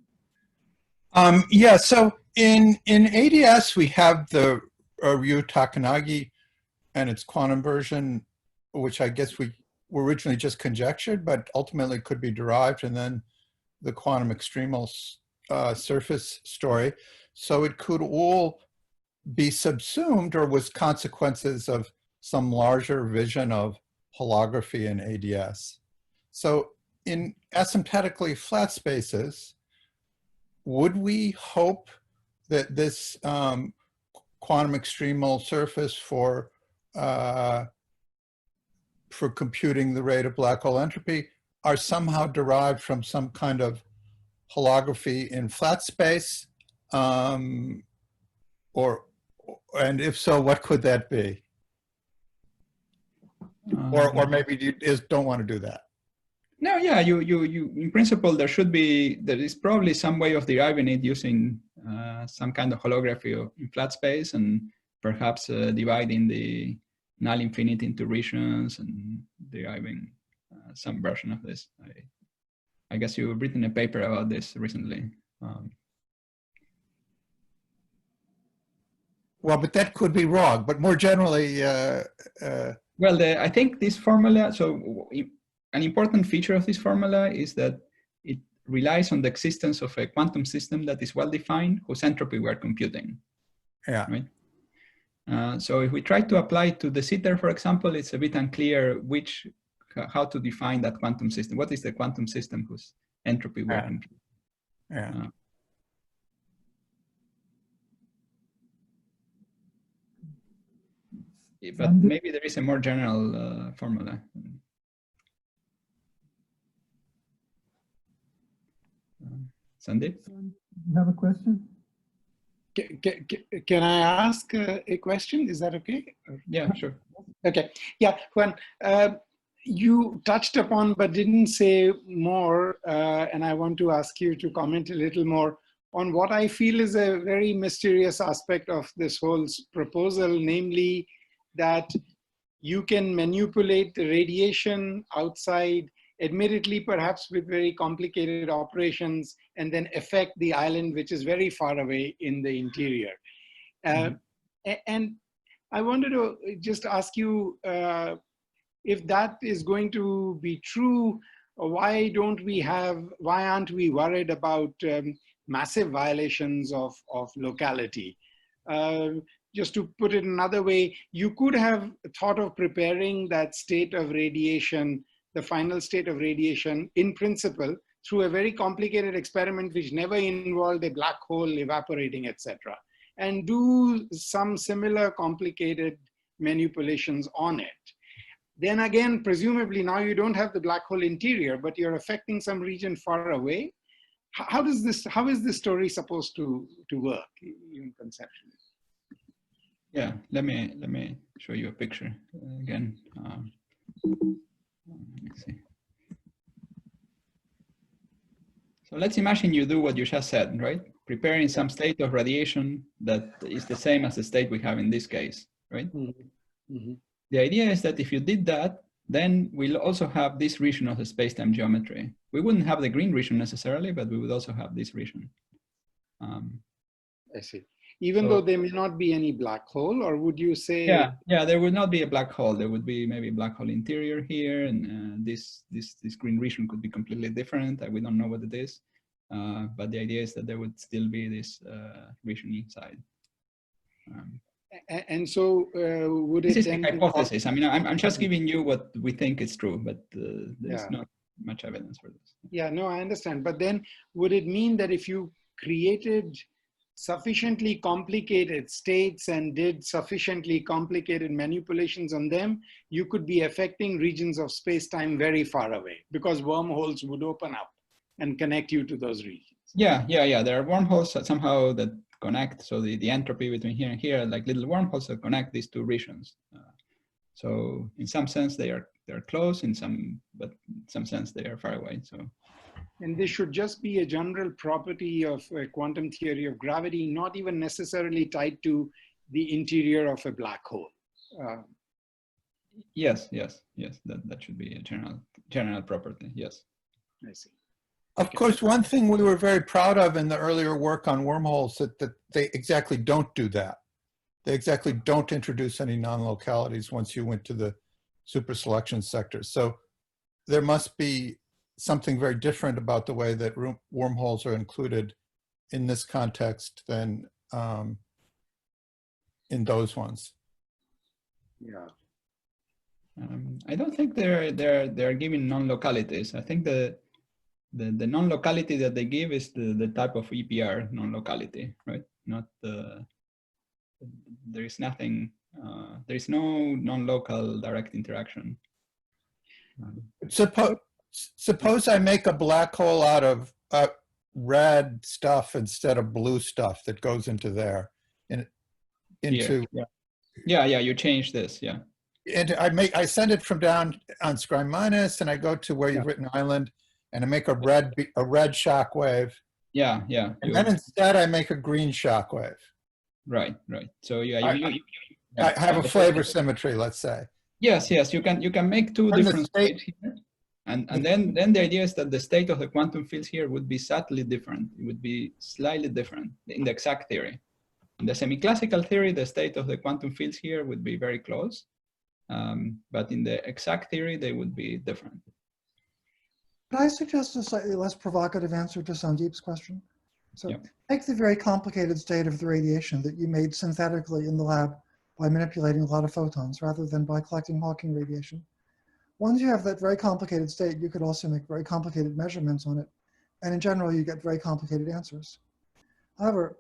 Yeah, so in ADS, we have the Ryu Takanagi and its quantum version, which I guess we were originally just conjectured, but ultimately could be derived, and then the quantum extremal surface story. So it could all be subsumed or was consequences of some larger vision of holography in ADS. So in asymptotically flat spaces, would we hope that this quantum extremal surface for computing the rate of black hole entropy are somehow derived from some kind of holography in flat space? And if so, what could that be? Or maybe you just don't want to do that. No, yeah, you in principle, there is probably some way of deriving it using some kind of holography in flat space, and perhaps dividing the null infinity into regions and deriving some version of this. I guess you've written a paper about this recently. Well, but that could be wrong, but more generally, well, I think this formula, so an important feature of this formula is that it relies on the existence of a quantum system that is well defined, whose entropy we're computing. Yeah. Right. So if we try to apply to de Sitter, for example, it's a bit unclear how to define that quantum system. What is the quantum system whose entropy we're computing? Yeah. But maybe there is a more general formula. Sandeep? You have a question? Can I ask a question? Is that okay? Yeah, sure. Okay. Yeah, Juan, you touched upon but didn't say more, and I want to ask you to comment a little more on what I feel is a very mysterious aspect of this whole proposal, namely that you can manipulate the radiation outside, admittedly perhaps with very complicated operations, and then affect the island which is very far away in the interior. And I wanted to just ask you, if that is going to be true, why aren't we worried about massive violations of locality? Just to put it another way, you could have thought of preparing that state of radiation, the final state of radiation, in principle, through a very complicated experiment which never involved a black hole evaporating, etc., and do some similar complicated manipulations on it. Then again, presumably now you don't have the black hole interior, but you're affecting some region far away. How is this story supposed to work, even conceptually? Yeah, let me show you a picture again. Let's see. So let's imagine you do what you just said, right? Preparing some state of radiation that is the same as the state we have in this case, right? Mm-hmm. Mm-hmm. The idea is that if you did that, then we'll also have this region of the space-time geometry. We wouldn't have the green region necessarily, but we would also have this region. I see. Even though there may not be any black hole, or would you say? Yeah, there would not be a black hole. There would be maybe a black hole interior here, and this green region could be completely different. We don't know what it is, but the idea is that there would still be this region inside. And so would it? This is then a hypothesis. I mean, I'm just giving you what we think is true, but there's not much evidence for this. Yeah, no, I understand. But then would it mean that if you created sufficiently complicated states and did sufficiently complicated manipulations on them, you could be affecting regions of space-time very far away, because wormholes would open up and connect you to those regions? Yeah. There are wormholes that somehow that connect. So the entropy between here and here, like little wormholes that connect these two regions. So in some sense they're close, but in some sense they are far away. So. And this should just be a general property of a quantum theory of gravity, not even necessarily tied to the interior of a black hole. Yes. That should be a general property. Yes. I see. Of course, one thing we were very proud of in the earlier work on wormholes that they exactly don't do that. They exactly don't introduce any non-localities once you went to the super selection sector. So there must be something very different about the way that wormholes are included in this context than in those ones. Yeah. I don't think they're giving non-localities. I think the non-locality that they give is the type of EPR non-locality, right? Not there is nothing. There is no non-local direct interaction. Suppose I make a black hole out of red stuff instead of blue stuff that goes into there, into yeah. You change this, yeah. And I send it from down on Scribe minus, and I go to where you've written island, and I make a red shock wave. Yeah. And then instead I make a green shock wave. Right. So yeah, I have a flavor symmetry, let's say. Yes. You can make two different states here, and then the idea is that the state of the quantum fields here would be subtly different. It would be slightly different in the exact theory. In the semi-classical theory, the state of the quantum fields here would be very close, but in the exact theory, they would be different. Could I suggest a slightly less provocative answer to Sandeep's question? So take the very complicated state of the radiation that you made synthetically in the lab by manipulating a lot of photons rather than by collecting Hawking radiation. Once you have that very complicated state, you could also make very complicated measurements on it. And in general, you get very complicated answers. However,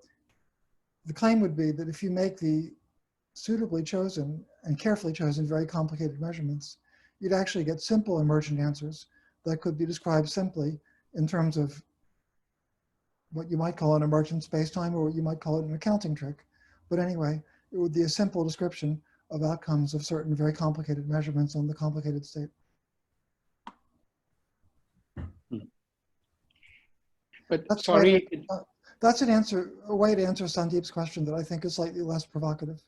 the claim would be that if you make the suitably chosen and carefully chosen very complicated measurements, you'd actually get simple emergent answers that could be described simply in terms of what you might call an emergent spacetime or what you might call it an accounting trick. But anyway, it would be a simple description of outcomes of certain very complicated measurements on the complicated state. But that's sorry. That's a way to answer Sandeep's question that I think is slightly less provocative.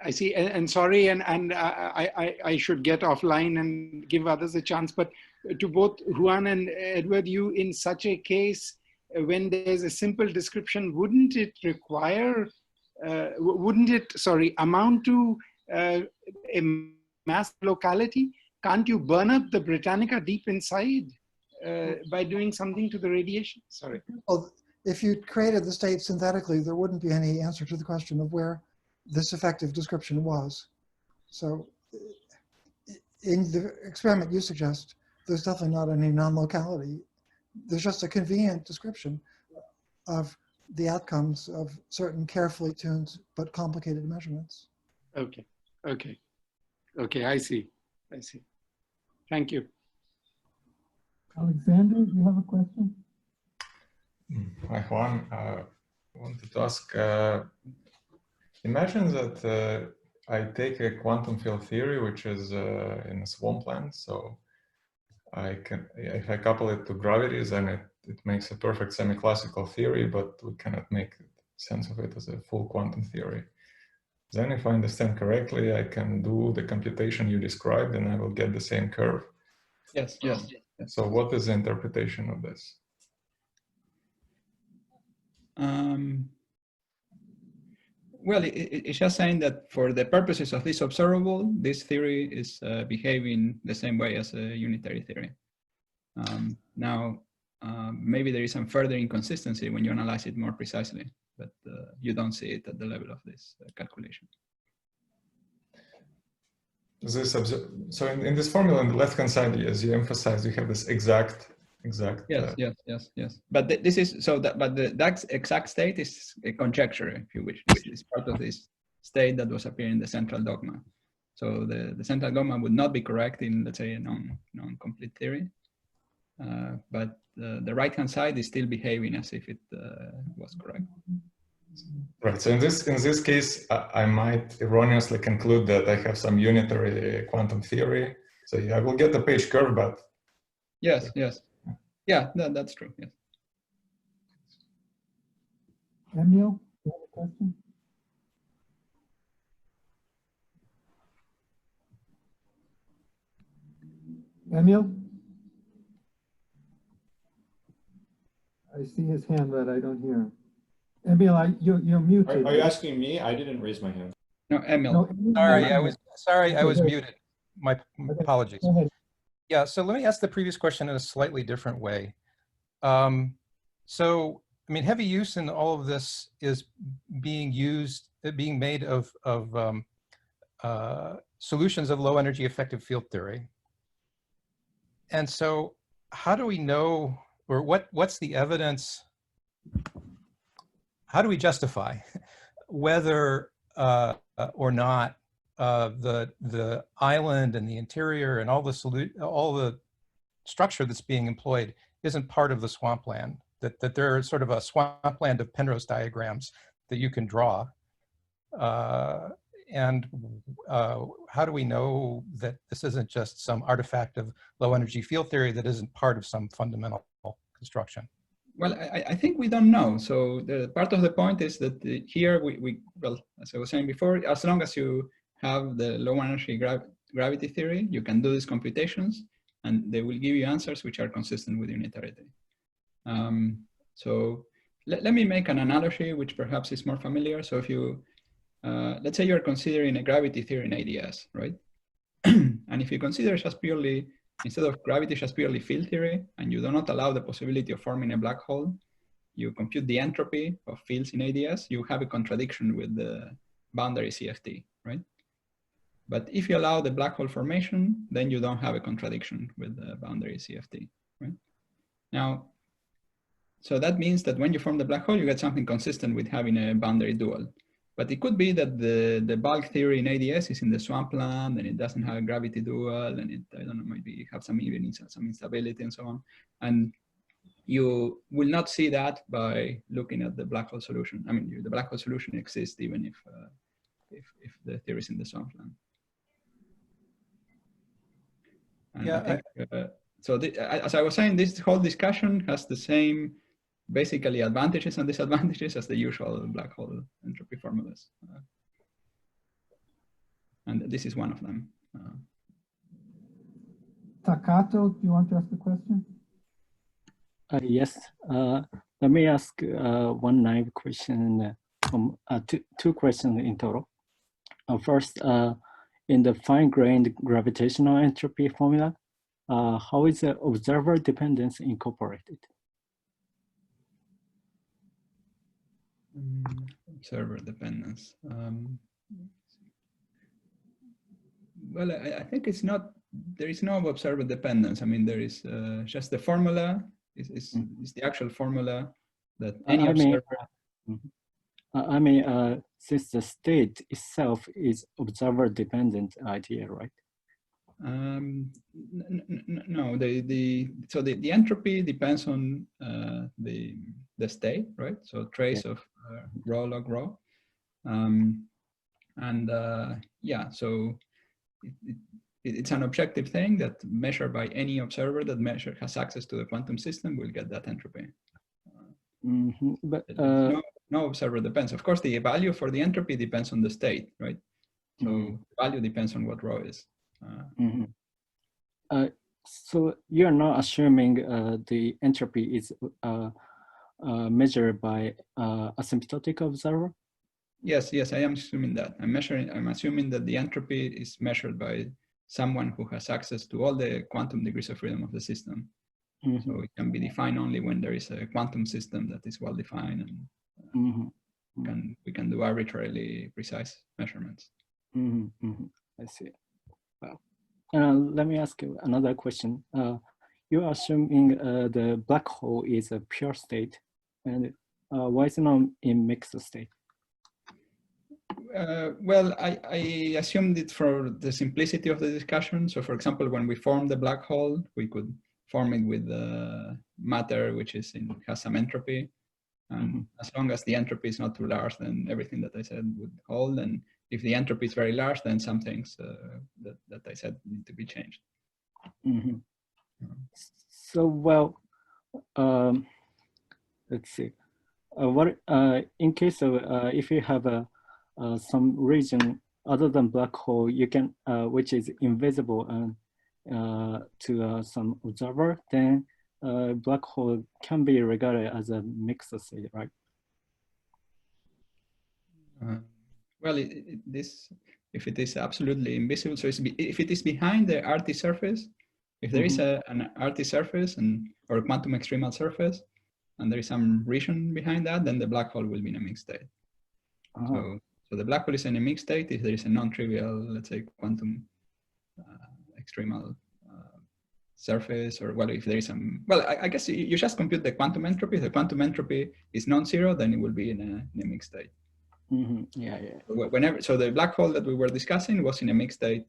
I see, and sorry, and I should get offline and give others a chance, but to both Juan and Edward, you in such a case, when there's a simple description, wouldn't it require, amount to a mass locality? Can't you burn up the Britannica deep inside by doing something to the radiation? Sorry. Well, if you created the state synthetically, there wouldn't be any answer to the question of where this effective description was. So in the experiment you suggest, there's definitely not any non-locality. There's just a convenient description of the outcomes of certain carefully tuned but complicated measurements. Okay, I see. Thank you. Alexander, do you have a question? Hi, Juan. I wanted to ask, imagine that I take a quantum field theory, which is in a swampland. So if I couple it to gravities, then it makes a perfect semi-classical theory, but we cannot make sense of it as a full quantum theory. Then if I understand correctly, I can do the computation you described and I will get the same curve. Yes. So what is the interpretation of this? Well, it's just saying that for the purposes of this observable, this theory is behaving the same way as a unitary theory. Now, maybe there is some further inconsistency when you analyze it more precisely, but you don't see it at the level of this calculation. So in this formula on the left-hand side, as you emphasize, you have this exact. Yes. But this is so that. But that exact state is a conjecture, if you wish. It's part of this state that was appearing in the central dogma. So the central dogma would not be correct in, let's say, a non-complete theory. But the right-hand side is still behaving as if it was correct. Right. So in this case, I might erroneously conclude that I have some unitary quantum theory. So yeah, I will get the page curve, but yes. Yeah, that's true. Yes. Emil, you have a question? Emil? I see his hand, but I don't hear him. Emil, you're muted. Are you asking me? I didn't raise my hand. No, Emil. No, Emil, Sorry, I was Okay. muted. My apologies. Go ahead. Yeah, so let me ask the previous question in a slightly different way. So, I mean, heavy use in all of this is being made of solutions of low energy effective field theory. And so how do we know, or what's the evidence, how do we justify whether or not the island and the interior and all the structure that's being employed isn't part of the swampland, that there is sort of a swampland of Penrose diagrams that you can draw. And how do we know that this isn't just some artifact of low energy field theory that isn't part of some fundamental construction? Well, I think we don't know. So the part of the point is that here well, as I was saying before, as long as you have the low energy gravity theory, you can do these computations and they will give you answers which are consistent with unitarity. So let me make an analogy which perhaps is more familiar. So if you, let's say you're considering a gravity theory in ADS, right? And if you consider just purely, instead of gravity, just purely field theory, and you do not allow the possibility of forming a black hole, you compute the entropy of fields in ADS, you have a contradiction with the boundary CFT, right? But if you allow the black hole formation, then you don't have a contradiction with the boundary CFT, right? Now, so that means that when you form the black hole, you get something consistent with having a boundary dual. But it could be that the bulk theory in ADS is in the swampland and it doesn't have a gravity dual and it, I don't know, maybe have some instability and so on. And you will not see that by looking at the black hole solution. I mean, the black hole solution exists even if the theory is in the swampland. And yeah, I think, so as I was saying, this whole discussion has the same basically advantages and disadvantages as the usual black hole entropy formulas. And this is one of them. Takato, do you want to ask a question? Yes. Let me ask one naive question, two questions in total. First, in the fine-grained gravitational entropy formula, how is the observer dependence incorporated? Observer dependence. Well, I think it's not, there is no observer dependence. I mean, there is just the formula is the actual formula that any observer. I mean, since the state itself is observer dependent idea, right? No, so the entropy depends on the state, right? So trace of rho log rho, yeah. So it's an objective thing that measured by any observer that has access to the quantum system will get that entropy. But no observer depends. Of course, the value for the entropy depends on the state, right? So value depends on what rho is. So you're not assuming the entropy is measured by asymptotic observer? Yes, I am assuming that. I'm assuming that the entropy is measured by someone who has access to all the quantum degrees of freedom of the system. So it can be defined only when there is a quantum system that is well defined, and we can do arbitrarily precise measurements. I see. Wow. Let me ask you another question. You're assuming the black hole is a pure state, and why is it not in mixed state? Well, I assumed it for the simplicity of the discussion. So for example, when we form the black hole, we could form it with matter, which has some entropy. And as long as the entropy is not too large, then everything that I said would hold. And if the entropy is very large, then some things that I said need to be changed. So, well, let's see. What in case of if you have some region other than black hole, you can which is invisible to some observer, then black hole can be regarded as a mixed state, right? Well, if it is absolutely invisible, so if it is behind the RT surface, if there is an RT surface or a quantum extremal surface, and there is some region behind that, then the black hole will be in a mixed state. So the black hole is in a mixed state if there is a non-trivial, let's say, quantum extremal surface, or well, if there is some, well, I guess you just compute the quantum entropy. If the quantum entropy is non-zero, then it will be in a mixed state. Yeah. Whenever, so the black hole that we were discussing was in a mixed state.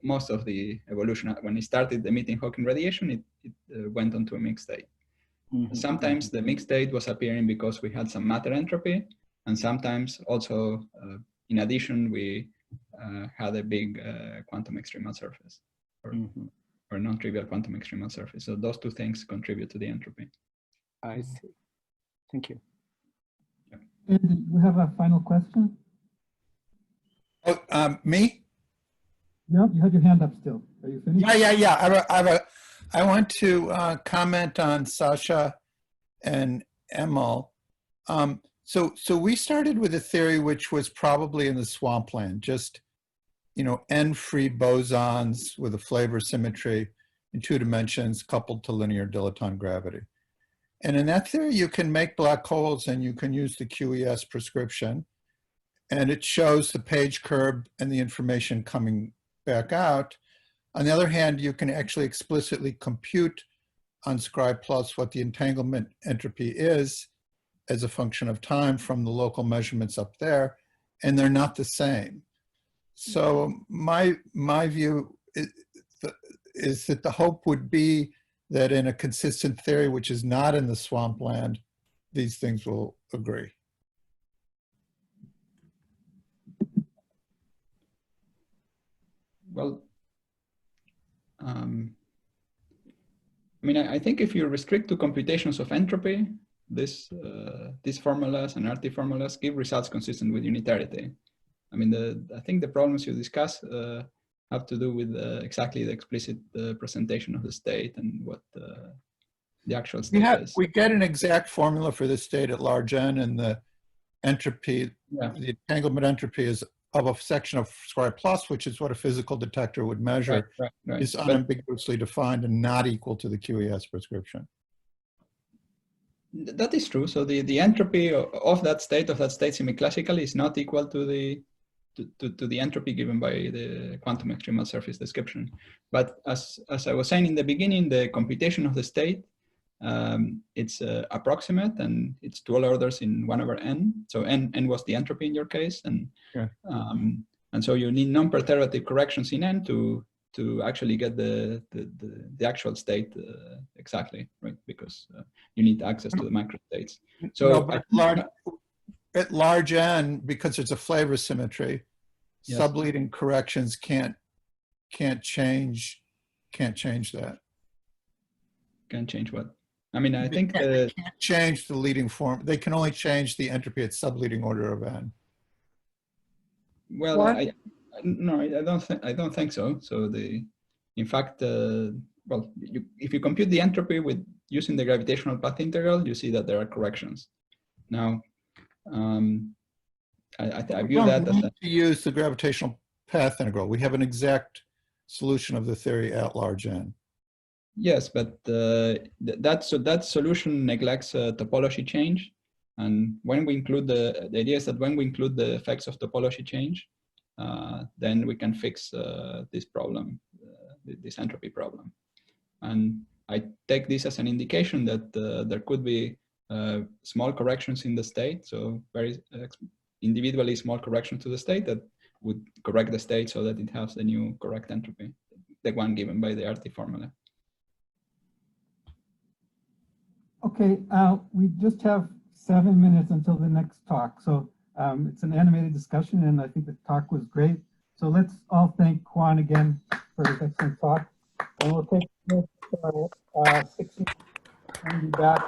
Most of the evolution, when it started emitting Hawking radiation, it went onto a mixed state. Sometimes the mixed state was appearing because we had some matter entropy, and sometimes also, in addition, we had a big quantum extremal surface, or non-trivial quantum extremal surface. So those two things contribute to the entropy. I see. Thank you. Andy, you have a final question? Oh, me? No, you had your hand up still. Are you finished? Yeah. I want to comment on Sasha and Emil. So we started with a theory which was probably in the swampland, just, n-free bosons with a flavor symmetry in 2 dimensions coupled to linear dilaton gravity. And in that theory, you can make black holes and you can use the QES prescription. And it shows the page curve and the information coming back out. On the other hand, you can actually explicitly compute on Scribe Plus what the entanglement entropy is as a function of time from the local measurements up there, and they're not the same. So my view is that the hope would be that in a consistent theory, which is not in the swampland, these things will agree. Well, I mean, I think if you restrict to computations of entropy, these formulas and RT formulas give results consistent with unitarity. I mean, I think the problems you discuss have to do with exactly the explicit presentation of the state and what the actual state is. We get an exact formula for the state at large n, and the entropy, the entanglement entropy is of a section of Scribe Plus, which is what a physical detector would measure, right. is unambiguously defined and not equal to the QES prescription. That is true. So the entropy of that state semi-classical is not equal to the entropy given by the quantum extremal surface description. But as I was saying in the beginning, the computation of the state, it's approximate, and it's 2 orders in 1/n. So n was the entropy in your case, and so you need non-perturbative corrections in n to actually get the actual state exactly, right? Because you need access to the macro states. So no, but at large n, because there's a flavor symmetry, subleading corrections can't change that. Can't change what? I mean, I think they can't change the leading form. They can only change the entropy at subleading order of n. Well, no, I don't think so. So in fact, well, if you compute the entropy with using the gravitational path integral, you see that there are corrections. Now, I view that as to use the gravitational path integral. We have an exact solution of the theory at large n. Yes, but that solution neglects topology change, and when we include the idea is that when we include the effects of topology change, then we can fix this problem, this entropy problem. And I take this as an indication that there could be small corrections in the state, so very individually small corrections to the state that would correct the state so that it has the new correct entropy, the one given by the RT formula. Okay, we just have 7 minutes until the next talk. So it's an animated discussion, and I think the talk was great. So let's all thank Juan again for his excellent talk. And we'll take 6 minutes and be back.